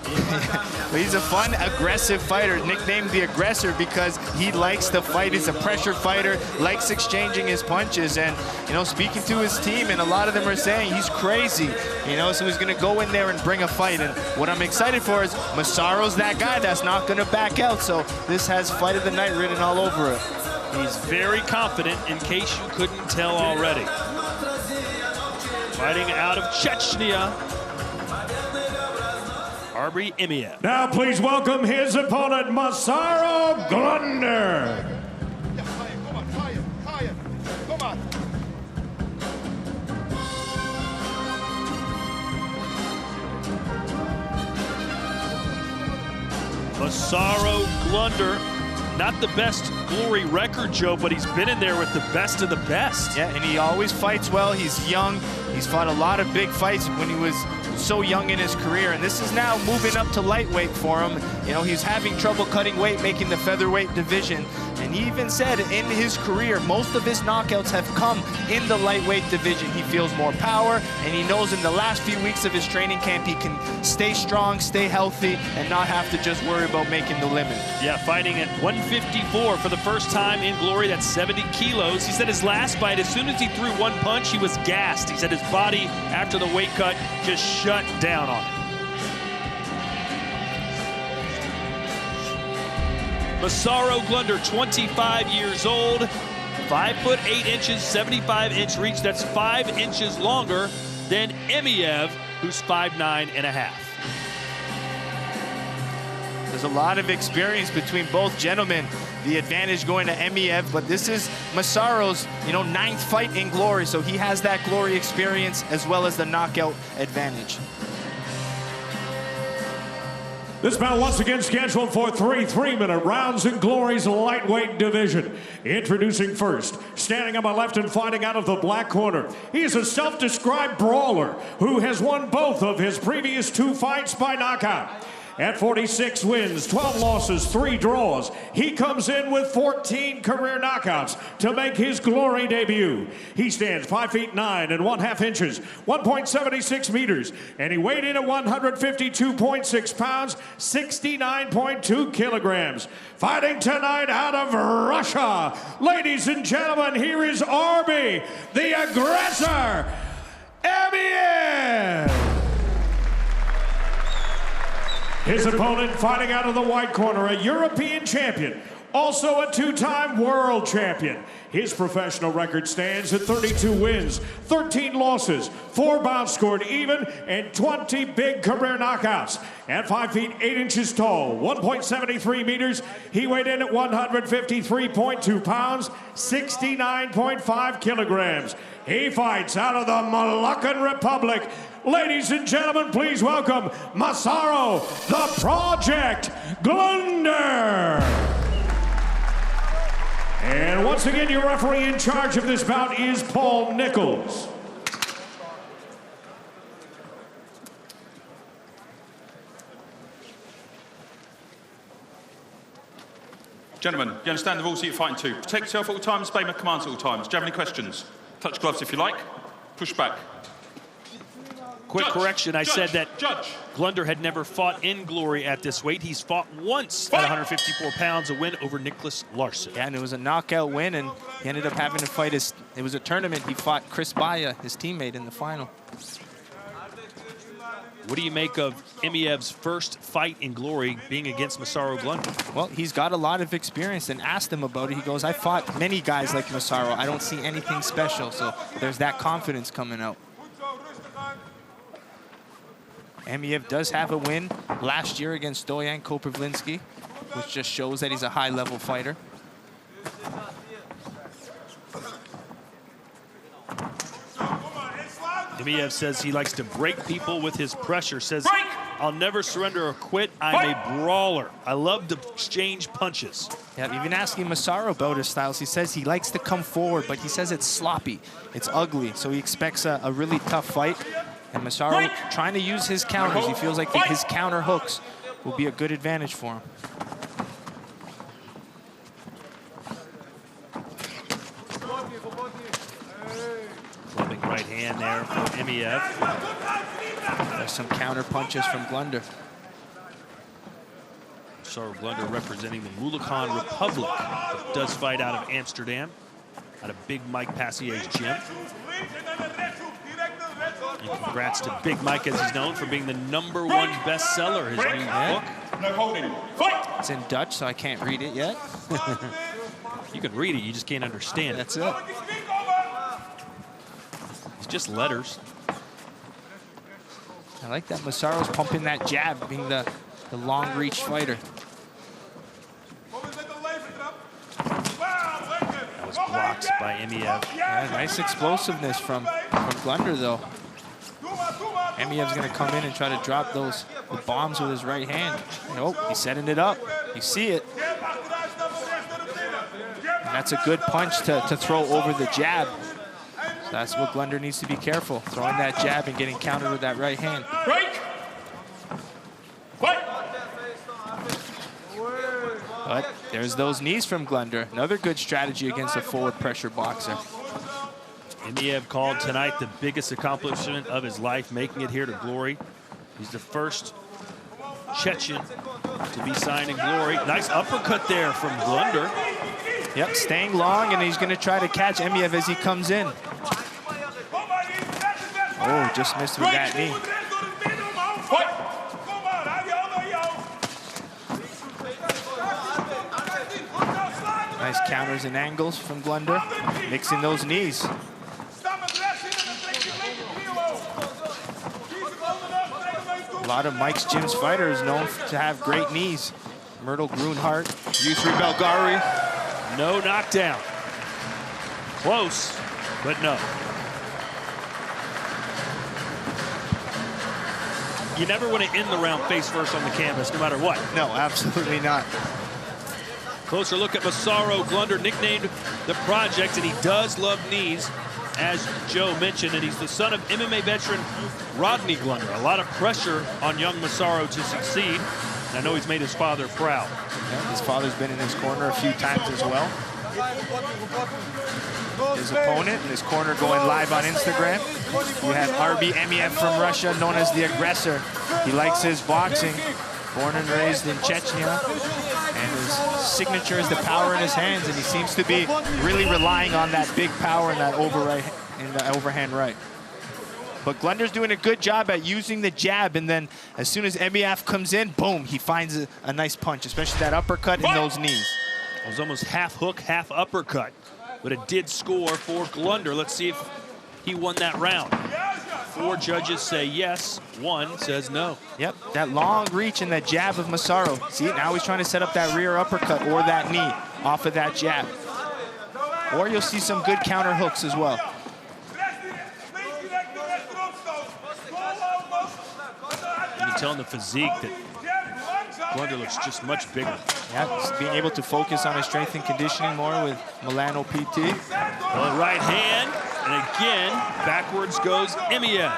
Well, he's a fun, aggressive fighter, nicknamed the Aggressor because he likes to fight. He's a pressure fighter, likes exchanging his punches, and, you know, speaking to his team, and a lot of them are saying he's crazy, you know, so he's going to go in there and bring a fight. And what I'm excited for is Massaro's that guy that's not going to back out, so this has Fight of the Night written all over it. He's very confident, in case you couldn't tell already. Fighting out of Chechnya, Arbi Emiev. Now please welcome his opponent, Massaro Glunder. Massaro Glunder, not the best glory record, Joe, but he's been in there with the best of the best. Yeah, and he always fights well. He's young. He's fought a lot of big fights when he was so young in his career, and this is now moving up to lightweight for him. You know, he's having trouble cutting weight, making the featherweight division, and he even said in his career, most of his knockouts have come in the lightweight division. He feels more power, and he knows in the last few weeks of his training camp, he can stay strong, stay healthy, and not have to just worry about making the limit. Yeah, fighting at 154 for the first time in glory. That's 70 kilos. He said his last fight, as soon as he threw one punch, he was gassed. He said his body, after the weight cut, just shut down on it. Massaro Glunder, 25 years old, 5'8", 75-inch reach. That's 5 inches longer than Emiev, who's 5'9½". There's a lot of experience between both gentlemen. The advantage going to Emiev, but this is Massaro's, you know, 9th fight in glory, so he has that glory experience as well as the knockout advantage. This bout once again scheduled for 3 3-minute rounds in Glory's lightweight division. Introducing first, standing on my left and fighting out of the black corner. He is a self-described brawler who has won both of his previous 2 fights by knockout. At 46 wins, 12 losses, 3 draws, he comes in with 14 career knockouts to make his glory debut. He stands 5'9" and 1/2 inches, 1.76 meters, and he weighed in at 152.6 pounds, 69.2 kilograms. Fighting tonight out of Russia, ladies and gentlemen, here is Arbi, the Aggressor, Emiev. His opponent fighting out of the white corner, a European champion, also a 2-time world champion. His professional record stands at 32 wins, 13 losses, 4 bouts scored even, and 20 big career knockouts. At 5 feet 8 inches tall, 1.73 meters, he weighed in at 153.2 pounds, 69.5 kilograms. He fights out of the Moluccan Republic. Ladies and gentlemen, please welcome Massaro, the Project Glunder. And once again, your referee in charge of this bout is Paul Nichols. Gentlemen, you understand the rules that you're fighting to. Protect yourself at all times, obey my commands at all times. Do you have any questions? Touch gloves if you like. Push back. Quick correction, I said that Judge. Glunder had never fought in glory at this weight. He's fought once at 154 pounds, a win over Nicholas Larson. Yeah, and it was a knockout win, and he ended up having to fight it was a tournament. He fought Chris Baya, his teammate, in the final. What do you make of Emiev's first fight in glory being against Massaro Glunder? Well, he's got a lot of experience, and asked him about it. He goes, I fought many guys like Massaro. I don't see anything special. So there's that confidence coming out. Emiev does have a win last year against Stoyan Koprivlinski, which just shows that he's a high-level fighter. Emiev says he likes to break people with his pressure. Says, I'll never surrender or quit. I'm a brawler. I love to exchange punches. Yeah, even asking Massaro about his styles, he says he likes to come forward, but he says it's sloppy, it's ugly, so he expects a really tough fight. And Massaro trying to use his counters. He feels like his counter hooks will be a good advantage for him. Clubbing right hand there for Emiev. There's some counter punches from Glunder. Massaro Glunder representing the Bulacan Republic, that does fight out of Amsterdam, out of Big Mike Passier's gym. And congrats to Big Mike, as he's known for being the #1 bestseller, his new book. No holding. Fight! It's in Dutch, so I can't read it yet. You can read it, you just can't understand it. That's it. It's just letters. I like that Massaro's pumping that jab, being the long reach fighter. That was blocked by Emiev. Yeah, nice explosiveness from Glunder, though. Emiev's going to come in and try to drop the bombs with his right hand. Nope, he's setting it up. You see it. And that's a good punch to throw over the jab. So that's what Glunder needs to be careful, throwing that jab and getting countered with that right hand. But there's those knees from Glunder. Another good strategy against a forward pressure boxer. Emiev called tonight the biggest accomplishment of his life, making it here to glory. He's the first Chechen to be signed in glory. Nice uppercut there from Glunder. Yep, staying long, and he's going to try to catch Emiev as he comes in. Oh, just missed with that knee. Nice counters and angles from Glunder, mixing those knees. A lot of Mike's Gym's fighters known to have great knees. Myrtle Grunhart, Yusri Belgari. No knockdown. Close, but no. You never want to end the round face first on the canvas, no matter what. No, absolutely not. Closer look at Massaro Glunder, nicknamed the Project, and he does love knees, as Joe mentioned, and he's the son of MMA veteran Rodney Glunder. A lot of pressure on young Massaro to succeed, and I know he's made his father proud. Yeah, his father's been in his corner a few times as well. His opponent in his corner going live on Instagram. You have RB Emiev from Russia, known as the Aggressor. He likes his boxing, born and raised in Chechnya, and his signature is the power in his hands, and he seems to be really relying on that big power and that overhand right. But Glunder's doing a good job at using the jab, and then as soon as Emiev comes in, boom, he finds a nice punch, especially that uppercut and those knees. It was almost half hook, half uppercut, but it did score for Glunder. Let's see if he won that round. 4 judges say yes, 1 says no. Yep, that long reach and that jab of Massaro. See, now he's trying to set up that rear uppercut or that knee off of that jab. Or you'll see some good counter hooks as well. You can tell in the physique that Glunder looks just much bigger. Yeah, just being able to focus on his strength and conditioning more with Milano PT. Well, right hand, and again, backwards goes Emiev.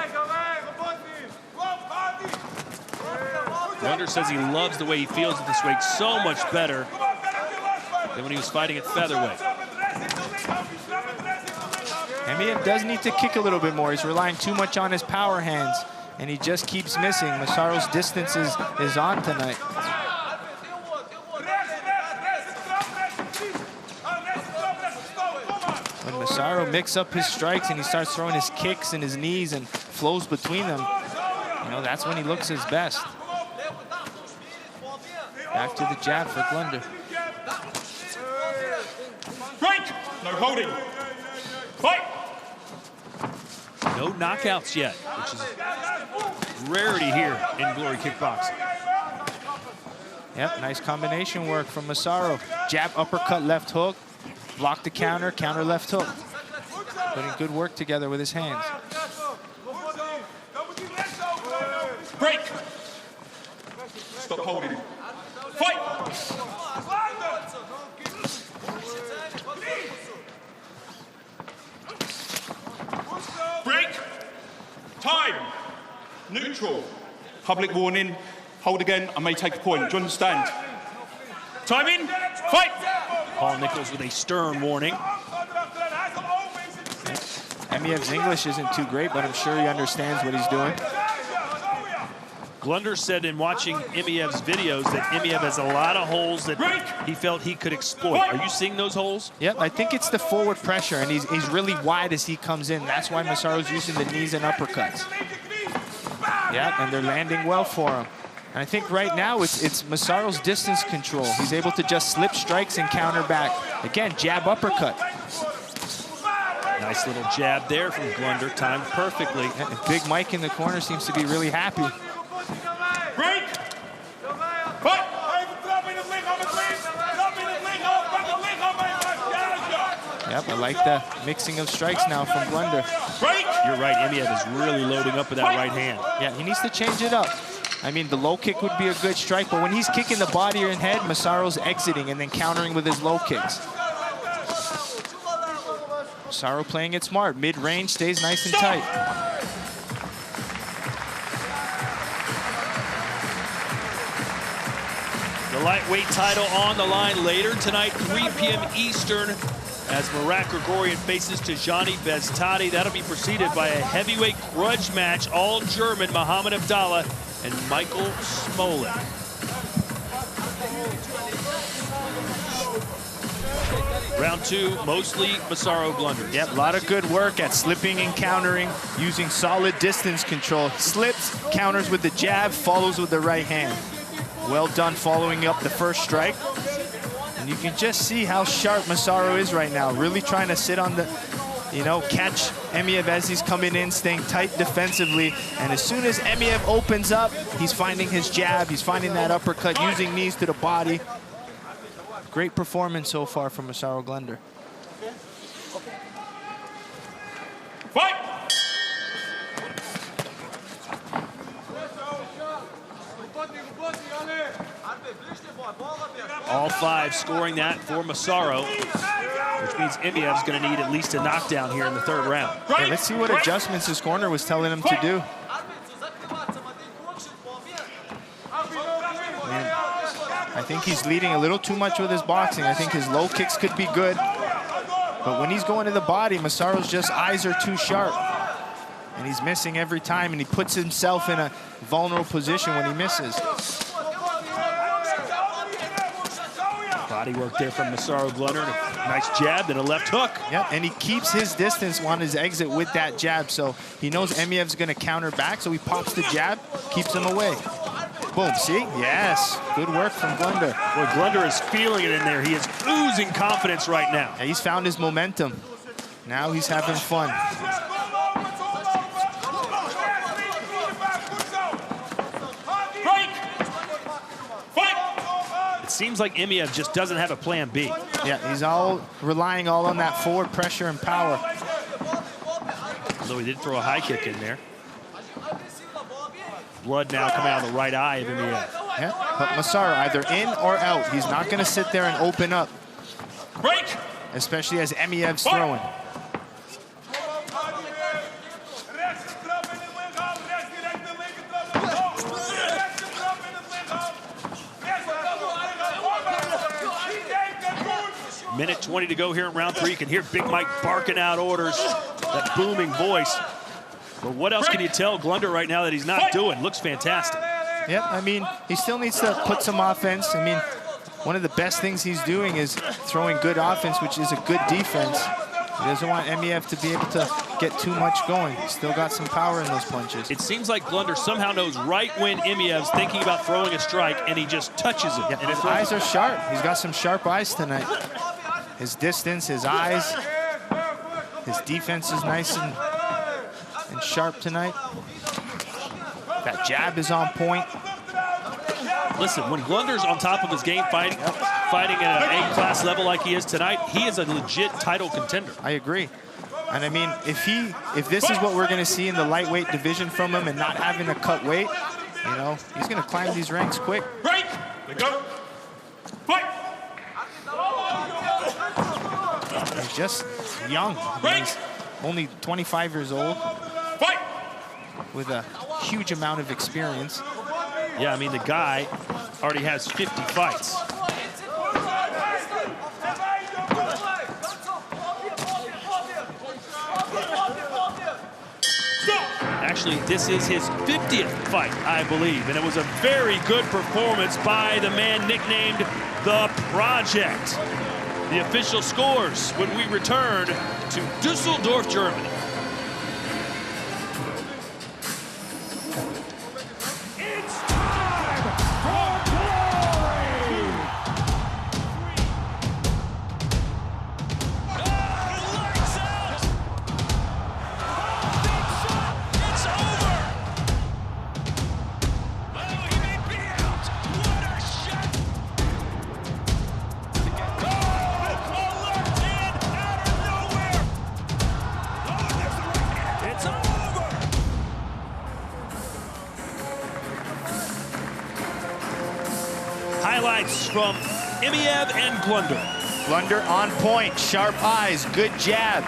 Glunder says he loves the way he feels at this weight so much better than when he was fighting at featherweight. Emiev does need to kick a little bit more. He's relying too much on his power hands, and he just keeps missing. Massaro's distance is on tonight. When Massaro mixes up his strikes and he starts throwing his kicks and his knees and flows between them, You know, that's when he looks his best. Back to the jab for Glunder. Break! No holding. Fight! No knockouts yet, which is a rarity here in Glory Kickboxing. Yep, nice combination work from Massaro. Jab, uppercut, left hook. Block the counter, counter left hook. Putting good work together with his hands. Break! Stop holding. Fight! Break! Time! Neutral. Public warning. Hold again, I may take a point. Do you understand? Time in. Fight! Paul Nichols with a stern warning. Emiev's English isn't too great, but I'm sure he understands what he's doing. Glunder said in watching Emiev's videos that Emiev has a lot of holes that he felt he could exploit. Are you seeing those holes? Yep, I think it's the forward pressure, and he's really wide as he comes in. That's why Massaro's using the knees and uppercuts. Yeah, and they're landing well for him. And I think right now it's Massaro's distance control. He's able to just slip strikes and counter back. Again, jab, uppercut. Nice little jab there from Glunder, timed perfectly. And Big Mike in the corner seems to be really happy. Break! Fight! Yep, I like the mixing of strikes now from Glunder. Break! You're right, Emiev is really loading up with that right hand. Yeah, he needs to change it up. I mean, the low kick would be a good strike, but when he's kicking the body and head, Massaro's exiting and then countering with his low kicks. Massaro playing it smart. Mid-range, stays nice and tight. The lightweight title on the line later tonight, 3 p.m. Eastern, as Marat Grigorian faces Tijani Bestati. That'll be preceded by a heavyweight grudge match, all German, Muhammad Abdallah and Michael Smolik. Round 2, mostly Massaro Glunder. Yep, a lot of good work at slipping and countering, using solid distance control. Slips, counters with the jab, follows with the right hand. Well done following up the first strike. And you can just see how sharp Massaro is right now. Really trying to sit on the, catch Emiev as he's coming in, staying tight defensively. And as soon as Emiev opens up, he's finding his jab, he's finding that uppercut, using knees to the body. Great performance so far from Massaro Glunder. Fight! All 5 scoring that for Massaro, which means Emiev's going to need at least a knockdown here in the 3rd round. Yeah, let's see what adjustments his corner was telling him to do. I think he's leading a little too much with his boxing. I think his low kicks could be good. But when he's going to the body, Massaro's just eyes are too sharp. And he's missing every time, and he puts himself in a vulnerable position when he misses. Body work there from Massaro Glunder. A nice jab, then a left hook. Yeah, and he keeps his distance on his exit with that jab. So he knows Emiev's going to counter back, so he pops the jab, keeps him away. Boom, see? Yes, good work from Glunder. Boy, Glunder is feeling it in there. He is oozing confidence right now. Yeah, he's found his momentum. Now he's having fun. It seems like Emiev just doesn't have a plan B. Yeah, he's relying on that forward pressure and power. Although he did throw a high kick in there. Blood now coming out of the right eye of Emiev. Yeah, but Massaro either in or out. He's not going to sit there and open up. Break! Especially as Emiev's throwing. Minute 20 to go here in round 3. You can hear Big Mike barking out orders, that booming voice. But what else can you tell Glunder right now that he's not doing? Looks fantastic. Yeah, I mean, he still needs to put some offense. I mean, one of the best things he's doing is throwing good offense, which is a good defense. He doesn't want Emiev to be able to get too much going. He's still got some power in those punches. It seems like Glunder somehow knows right when Emiev's thinking about throwing a strike, and he just touches it. Yeah, and his eyes are sharp. He's got some sharp eyes tonight. His distance, his eyes, his defense is nice and sharp tonight. That jab is on point. Listen, when Glunder's on top of his game fighting at an A-class level like he is tonight, he is a legit title contender. I agree. And I mean, if this is what we're going to see in the lightweight division from him and not having to cut weight, you know, he's going to climb these ranks quick. Break! Let go. Fight! He's just young. He's only 25 years old. Fight! With a huge amount of experience. Yeah, I mean, the guy already has 50 fights. Actually, this is his 50th fight, I believe, and it was a very good performance by the man nicknamed The Project. The official scores when we return to Dusseldorf, Germany. Highlights from Emiev and Glunder. Glunder on point, sharp eyes, good jab.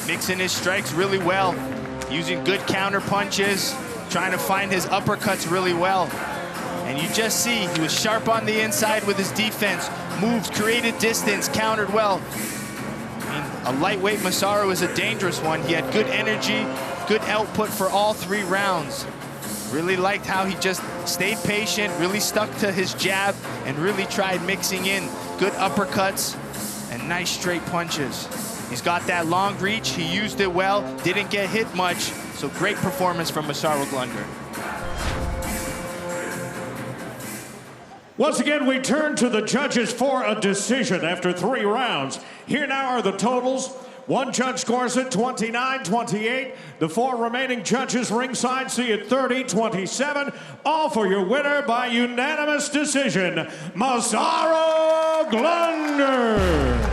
Mixing his strikes really well. Using good counter punches, trying to find his uppercuts really well. And you just see he was sharp on the inside with his defense. Moves, created distance, countered well. I mean, a lightweight Masaru is a dangerous one. He had good energy, good output for all 3 rounds. Really liked how he just stayed patient, really stuck to his jab, and really tried mixing in good uppercuts and nice straight punches. He's got that long reach, he used it well, didn't get hit much, so great performance from Masaru Glunder. Once again, we turn to the judges for a decision after 3 rounds. Here now are the totals. One judge scores it 29-28. The 4 remaining judges ringside see it 30-27. All for your winner by unanimous decision, Masaru Glunder.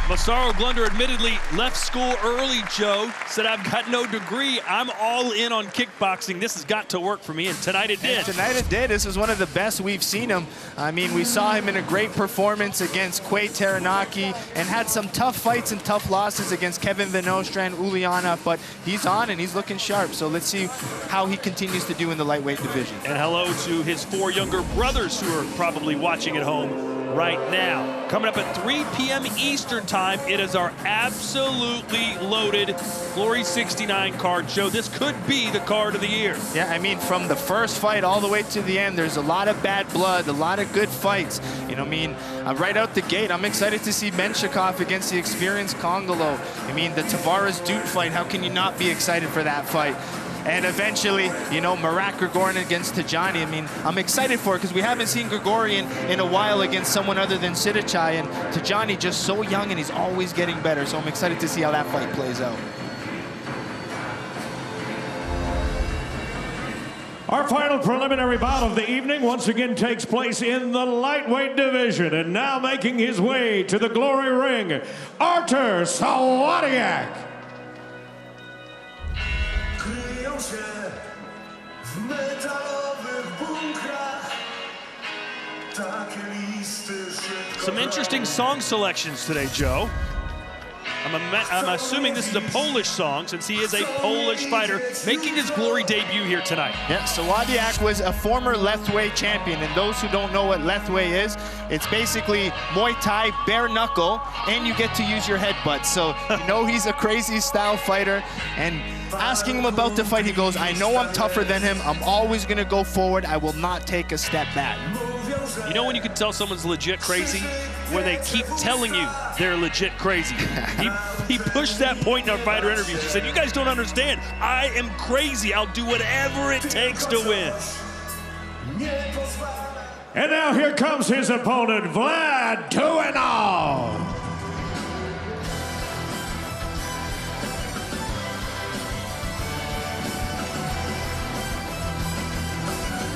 Masaru Glunder admittedly left school early, Joe. Said, I've got no degree. I'm all in on kickboxing. This has got to work for me, and tonight it did. And tonight it did. This is one of the best we've seen him. I mean, we saw him in a great performance against Quay Taranaki and had some tough fights and tough losses against Kevin Venostra and Uliana, but he's on and he's looking sharp. So let's see how he continues to do in the lightweight division. And hello to his 4 younger brothers who are probably watching at home right now. Coming up at 3 p.m. Eastern time, it is our absolutely loaded Glory 69 card. Joe, this could be the card of the year. Yeah, I mean, from the first fight all the way to the end, there's a lot of bad blood, a lot of good fights. You know, I mean, right out the gate, I'm excited to see Menshikov against the experienced Congolo. I mean, the Tavares Duke fight, how can you not be excited for that fight? And eventually, you know, Marat Grigorian against Tajani. I mean, I'm excited for it because we haven't seen Grigorian in a while against someone other than Sidichai. And Tajani just so young and he's always getting better. So I'm excited to see how that fight plays out. Our final preliminary bout of the evening once again takes place in the lightweight division. And now making his way to the glory ring, Artur Sawadiak. Some interesting song selections today, Joe. I'm assuming this is a Polish song since he is a Polish fighter making his glory debut here tonight. Yeah, Sawadiak was a former Lethwei champion, and those who don't know what Lethwei is, it's basically Muay Thai, bare knuckle, and you get to use your headbutt. So you know he's a crazy style fighter, and asking him about the fight, he goes, I know I'm tougher than him. I'm always going to go forward. I will not take a step back. You know when you can tell someone's legit crazy? where they keep telling you they're legit crazy. He pushed that point in our fighter interviews. He said, you guys don't understand. I am crazy. I'll do whatever it takes to win. And now here comes his opponent, Vlad 2-0.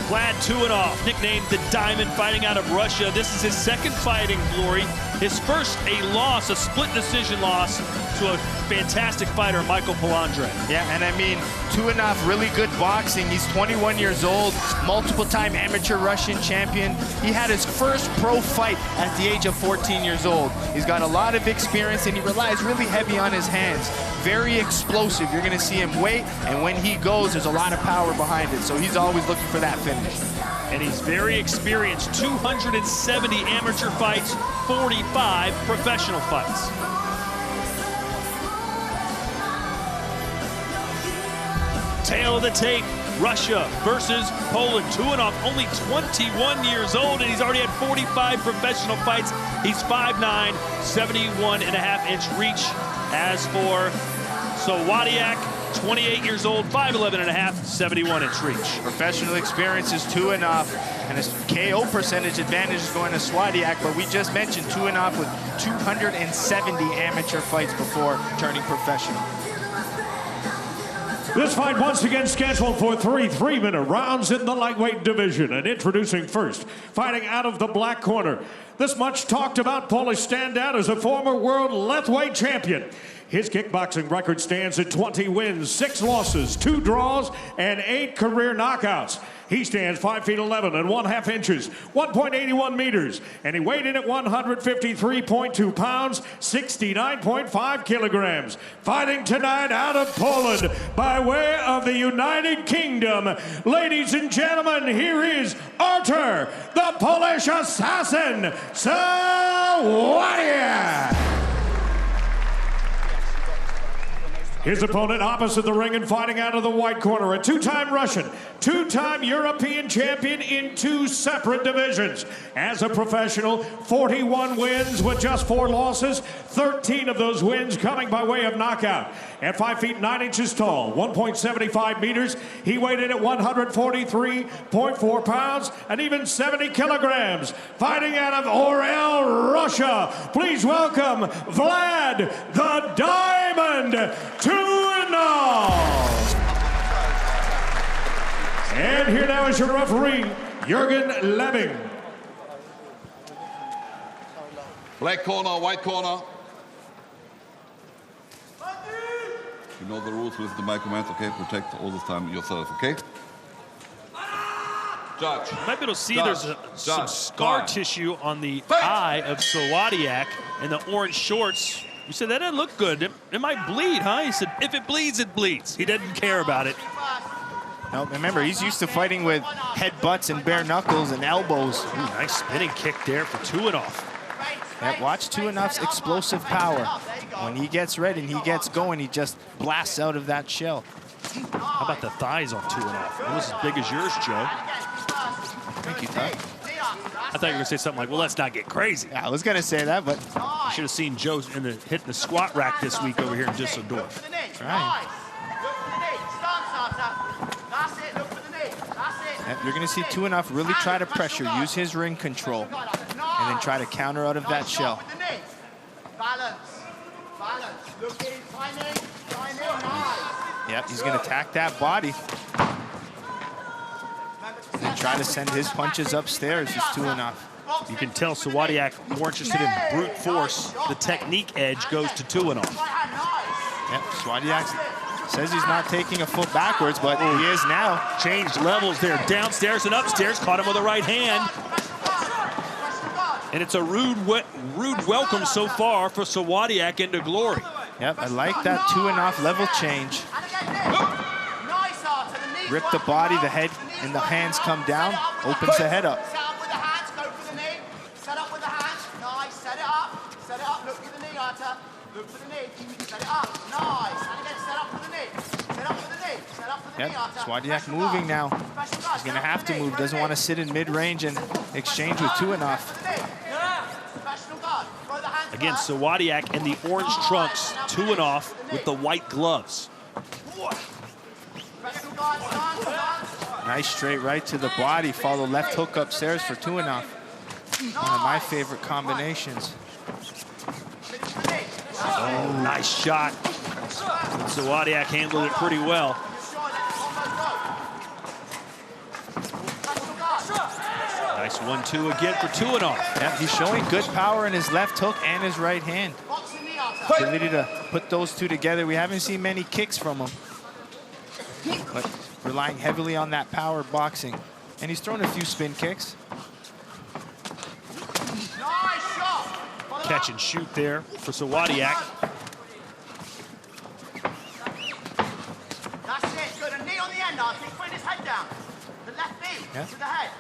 Vlad 2-0, nicknamed the Diamond, fighting out of Russia. This is his second fight in glory. His first, a loss, a split decision loss to a fantastic fighter, Michael Palandre. Yeah, and I mean, 2-0, really good boxing. He's 21 years old, multiple-time amateur Russian champion. He had his first pro fight at the age of 14 years old. He's got a lot of experience, and he relies really heavy on his hands. Very explosive. You're going to see him wait, and when he goes, there's a lot of power behind it. So he's always looking for that finish. And he's very experienced. 270 amateur fights, 45 professional fights. Tail of the tape, Russia versus Poland. 2-0, only 21 years old, and he's already had 45 professional fights. He's 5'9", 71.5-inch reach. As for Sawadiak, 28 years old, 5'11.5", 71-inch reach. Professional experience is 2-0, and his KO percentage advantage is going to Sawadiak, but we just mentioned 2-0 with 270 amateur fights before turning professional. This fight once again scheduled for 3 3-minute rounds in the lightweight division. And introducing first, fighting out of the black corner, this much talked about Polish standout is a former world lightweight champion. His kickboxing record stands at 20 wins, 6 losses, 2 draws, and 8 career knockouts. He stands 5'11" and 1/2 inches, 1.81 meters, and he weighed in at 153.2 pounds, 69.5 kilograms. Fighting tonight out of Poland by way of the United Kingdom. Ladies and gentlemen, here is Artur, the Polish assassin, Sawadiak. His opponent opposite the ring and fighting out of the white corner, a 2-time Russian, 2-time European champion in 2 separate divisions. As a professional, 41 wins with just 4 losses, 13 of those wins coming by way of knockout. At 5 feet 9 inches tall, 1.75 meters, he weighed in at 143.4 pounds and even 70 kilograms. Fighting out of Orel, Russia, please welcome Vlad the Diamond 2-0. And here now is your referee, Jürgen Lemming. Black corner, white corner. You know the rules with my commands, okay? Protect all this time yourself, okay? Judge. You might be able to see there's some scar tissue on the eye of Sawadiak in the orange shorts. You said, that didn't look good. It might bleed, huh? He said, if it bleeds, it bleeds. He didn't care about it. No, remember, he's used to fighting with headbutts and bare knuckles and elbows. Ooh, nice spinning kick there for 2-0. Yeah, watch 2-0's explosive power. When he gets ready and he gets going, he just blasts out of that shell. How about the thighs on 2-0? Almost as big as yours, Joe. Thank you, Todd. I thought you were going to say something like, well, let's not get crazy. Yeah, I was going to say that, but... You should have seen Joe hitting the squat rack this week over here in Dusseldorf. Right. Yeah, you're going to see 2-0 really try to pressure, use his ring control, and then try to counter out of that shell. Yep, he's going to attack that body. And then try to send his punches upstairs. He's 2-0. You can tell Sawadiak more interested in brute force. The technique edge goes to 2-0. Yep, Sawadiak says he's not taking a foot backwards, but he is now. Changed levels there, downstairs and upstairs. Caught him with the right hand. And it's a rude welcome so far for Sawadiak into glory. Yep, I like that 2-0 level change. Rip the body, the head and the hands come down, opens the head up. Yep, Sawadiak moving now. He's going to have to move, doesn't want to sit in mid-range and exchange with 2-0. Again, Sawadiak in the orange trunks, 2-off with the white gloves. Nice straight right to the body. Follow left hook upstairs for 2-off. One of my favorite combinations. Oh, nice shot. Sawadiak handled it pretty well. Nice 1-2 again for 2-off. Yeah, he's showing good power in his left hook and his right hand. Ability to put those two together. We haven't seen many kicks from him, but relying heavily on that power boxing. And he's thrown a few spin kicks. Catch and shoot there for Sawadiak. That's it, good. A knee on the end, Artie. Put his head down. The left knee to the head.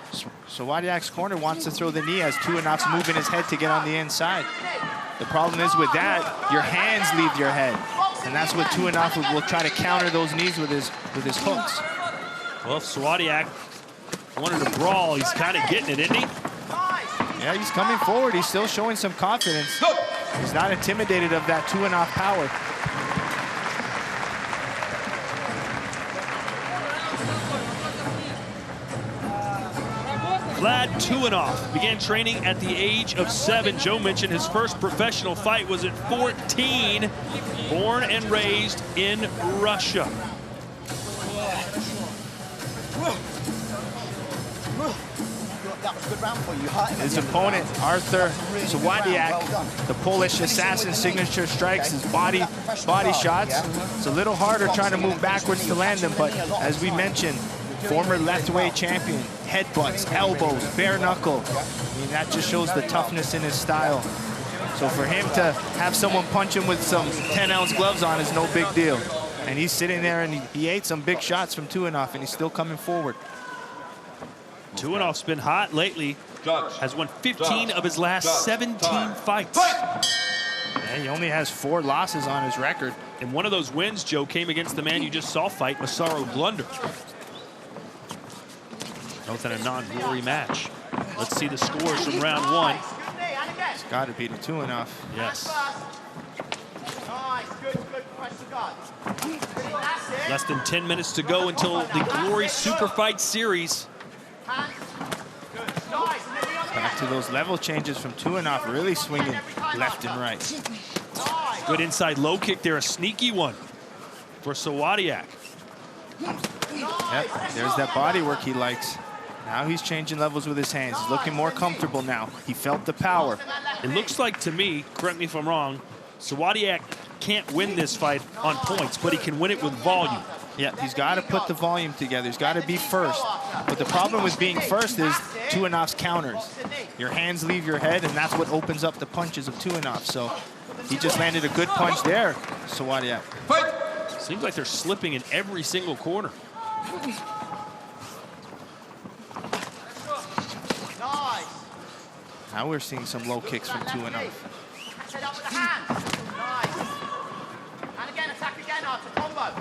Sawadiak's corner wants to throw the knee as 2-off's moving his head to get on the inside. The problem is with that, your hands leave your head. And that's what 2-off will try to counter those knees with his hooks. Well, if Sawadiak wanted to brawl, he's kind of getting it, isn't he? Yeah, he's coming forward. He's still showing some confidence. He's not intimidated of that 2-off power. Vlad 2-off began training at the age of 7. Joe mentioned his first professional fight was at 14. Born and raised in Russia. His opponent, Arthur Sawadiak, the Polish assassin, signature strikes, his body shots. It's a little harder trying to move backwards to land them, but as we mentioned, former left-weight champion, headbutts, elbows, bare knuckle. I mean, that just shows the toughness in his style. So for him to have someone punch him with some 10-ounce gloves on is no big deal. And he's sitting there and he ate some big shots from 2-off and he's still coming forward. 2-off's been hot lately. Has won 15 of his last 17 fights. Yeah, he only has 4 losses on his record. And one of those wins, Joe, came against the man you just saw fight, Masaru Blunder. Both in a non-glory match. Let's see the scores from round 1. It's got to be the 2-off. Yes. Less than 10 minutes to go until the Glory Super Fight Series. Back to those level changes from 2-off, really swinging left and right. Good inside low kick there, a sneaky one for Sawadiak. Yep, there's that body work he likes. Now he's changing levels with his hands. He's looking more comfortable now. He felt the power. It looks like to me, correct me if I'm wrong, Sawadiak can't win this fight on points, but he can win it with volume. Yeah, he's got to put the volume together. He's got to be first. But the problem with being first is 2-off's counters. Your hands leave your head, and that's what opens up the punches of 2-off. So he just landed a good punch there, Sawadiak. Seems like they're slipping in every single corner. Now we're seeing some low kicks from 2-off. Set up with the hands. Nice. And again, attack again, Arthur. Combo.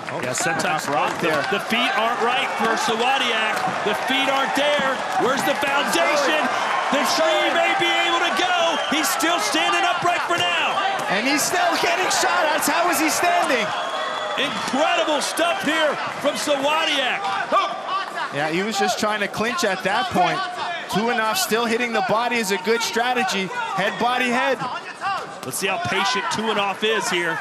Oh, yeah, sometimes there. The feet aren't right for Sawadiak. The feet aren't there. Where's the foundation? The tree may be able to go. He's still standing upright for now. And he's still getting shot at. How is he standing? Incredible stuff here from Sawadiak. Yeah, he was just trying to clinch at that point. 2-off still hitting the body is a good strategy. Head, body, head. Let's see how patient 2-off is here.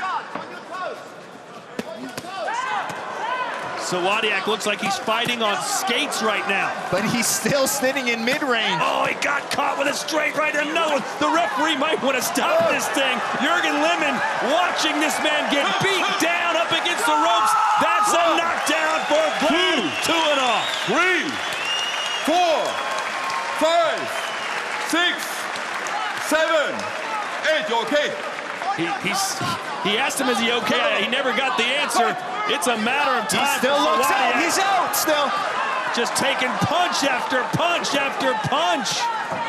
Sawadiak looks like he's fighting on skates right now. But he's still sitting in mid-range. Oh, he got caught with a straight right and another one. The referee might want to stop this thing. Jürgen Lemon watching this man get beat down up against the ropes. That's a knockdown for Vlad 2-off. 3, 4, 5, 6, 7, 8. You okay? He asked him, is he okay? He never got the answer. It's a matter of time. He still looks out. He's out still. Just taking punch after punch after punch.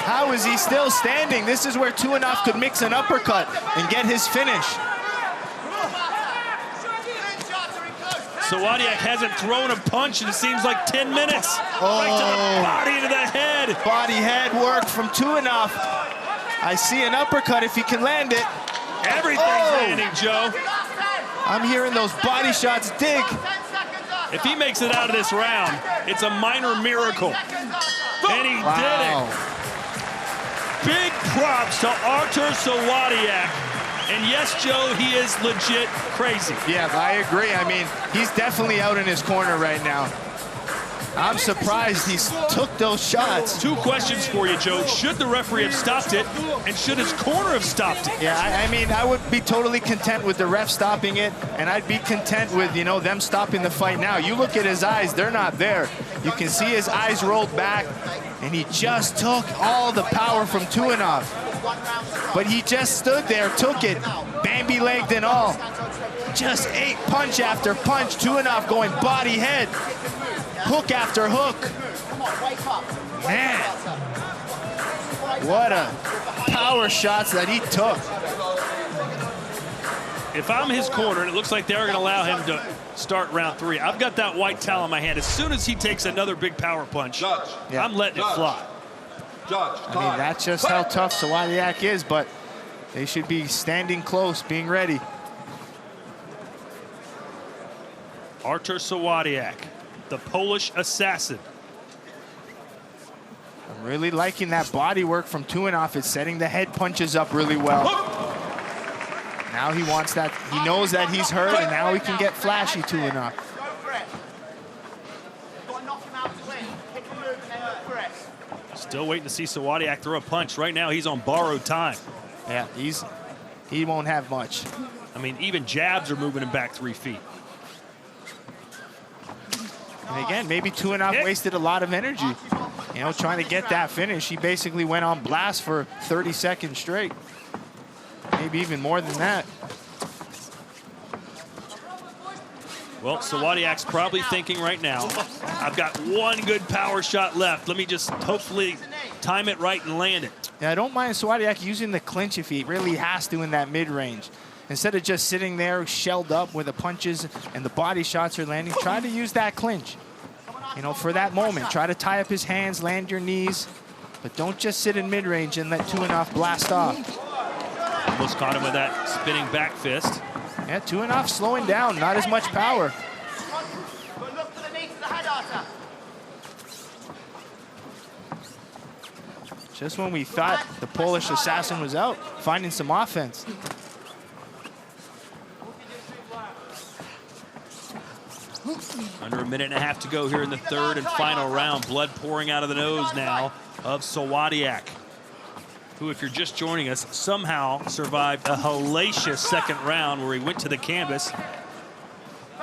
How is he still standing? This is where 2-off could mix an uppercut and get his finish. Sawadiak hasn't thrown a punch in it seems like 10 minutes. Right to the body, to the head. Body head work from Tuinov. I see an uppercut if he can land it. Everything's landing, Joe. I'm hearing those body shots dig. If he makes it out of this round, it's a minor miracle. And he did it. Big props to Artur Sawadiak. And yes, Joe, he is legit crazy. Yeah, I agree. I mean, he's definitely out in his corner right now. I'm surprised he took those shots. 2 questions for you, Joe. Should the referee have stopped it? And should his corner have stopped it? Yeah, I mean, I would be totally content with the ref stopping it, and I'd be content with, you know, them stopping the fight now. You look at his eyes, they're not there. You can see his eyes rolled back, and he just took all the power from Tuinov. But he just stood there, took it, Bambi-legged and all. Just ate punch after punch. Tuinov going body head, hook after hook. Man, what a power shots that he took. If I'm his corner, and it looks like they're going to allow him to start round 3, I've got that white towel in my hand. As soon as he takes another big power punch, I'm letting it fly. I mean, that's just how tough Sawadiak is, but they should be standing close, being ready. Artur Sawadiak, the Polish assassin. I'm really liking that body work from Tuinov. It's setting the head punches up really well. Now he wants that. He knows that he's hurt, and now he can get flashy, Tuinov. Still waiting to see Sawadiak throw a punch. Right now, he's on borrowed time. Yeah, he won't have much. I mean, even jabs are moving him back 3 feet. And again, maybe Tuinov wasted a lot of energy, you know, trying to get that finish. He basically went on blast for 30 seconds straight. Maybe even more than that. Well, Sawadiak's probably thinking right now, I've got 1 good power shot left. Let me just hopefully time it right and land it. Yeah, I don't mind Sawadiak using the clinch if he really has to in that mid-range. Instead of just sitting there shelled up where the punches and the body shots are landing, try to use that clinch, you know, for that moment. Try to tie up his hands, land your knees, but don't just sit in mid-range and let Tuinov blast off. Almost caught him with that spinning back fist. Yeah, Tuinov slowing down, not as much power. Just when we thought the Polish assassin was out, finding some offense. Under 1.5 minutes to go here in the 3rd and final round. Blood pouring out of the nose now of Sawadiak, who, if you're just joining us, somehow survived a hellacious 2nd round where he went to the canvas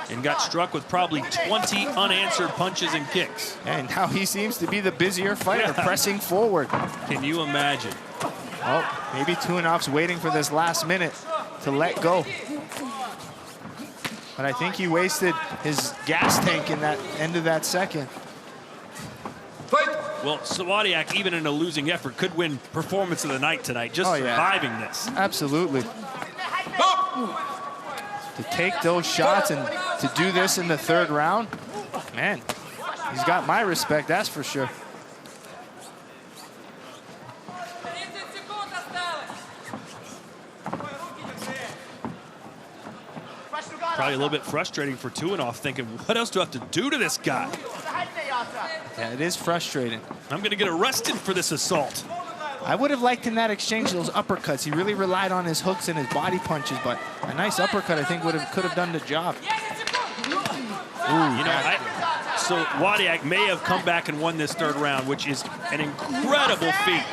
and got struck with probably 20 unanswered punches and kicks. And now he seems to be the busier fighter, pressing forward. Can you imagine? Oh, maybe Tuinov's waiting for this last minute to let go. But I think he wasted his gas tank in that end of that 2nd. Well, Sawadiak, even in a losing effort, could win performance of the night tonight, just surviving this. Absolutely. To take those shots and to do this in the 3rd round, man, he's got my respect, that's for sure. Probably a little bit frustrating for Tuinov, thinking, what else do I have to do to this guy? Yeah, it is frustrating. I'm going to get arrested for this assault. I would have liked in that exchange those uppercuts. He really relied on his hooks and his body punches, but a nice uppercut, I think, could have done the job. Ooh, you know, Sawadiak may have come back and won this 3rd round, which is an incredible feat.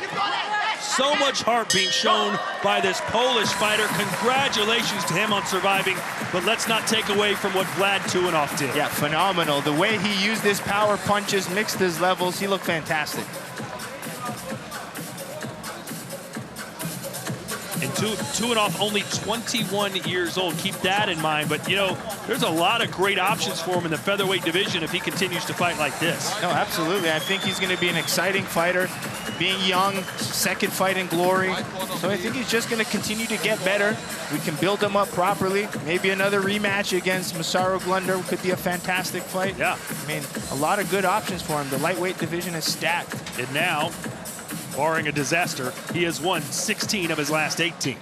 So much heart being shown by this Polish fighter. Congratulations to him on surviving, but let's not take away from what Vlad Tuinov did. Yeah, phenomenal. The way he used his power punches, mixed his levels, he looked fantastic. And Tuinov only 21 years old. Keep that in mind. But, you know, there's a lot of great options for him in the featherweight division if he continues to fight like this. No, absolutely. I think he's going to be an exciting fighter. being young, second fight in glory. So I think he's just going to continue to get better. We can build him up properly. Maybe another rematch against Masaru Glunder could be a fantastic fight. Yeah. I mean, a lot of good options for him. The lightweight division is stacked. And now, barring a disaster, he has won 16 of his last 18.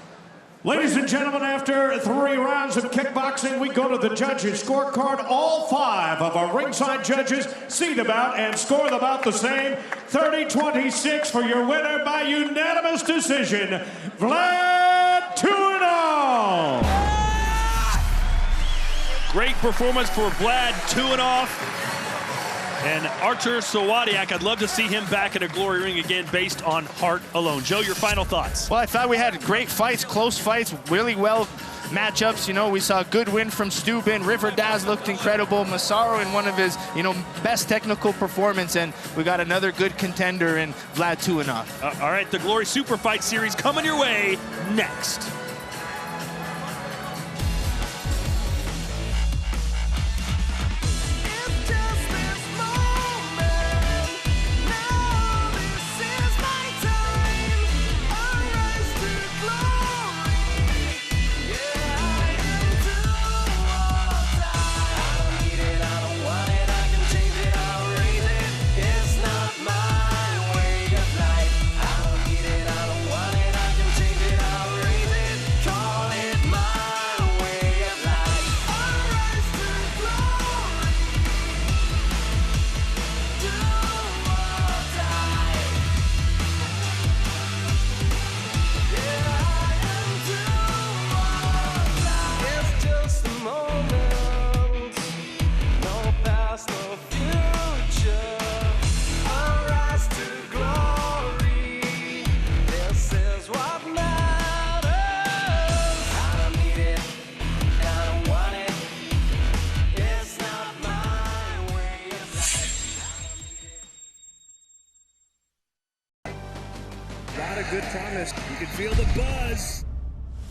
Ladies and gentlemen, after 3 rounds of kickboxing, we go to the judges' scorecard. All 5 of our ringside judges see the bout and score the bout the same. 30-26 for your winner by unanimous decision, Vlad 2-0. Great performance for Vlad, 2-0. And Artur Sawadiak, I'd love to see him back in a glory ring again based on heart alone. Joe, your final thoughts? Well, I thought we had great fights, close fights, really well matchups. You know, we saw a good win from Steuben. River Daz looked incredible. Masaru in one of his, best technical performance. And we got another good contender in Vlad 2-0. All right, the Glory Super Fight Series coming your way next. Good promise. You can feel the buzz.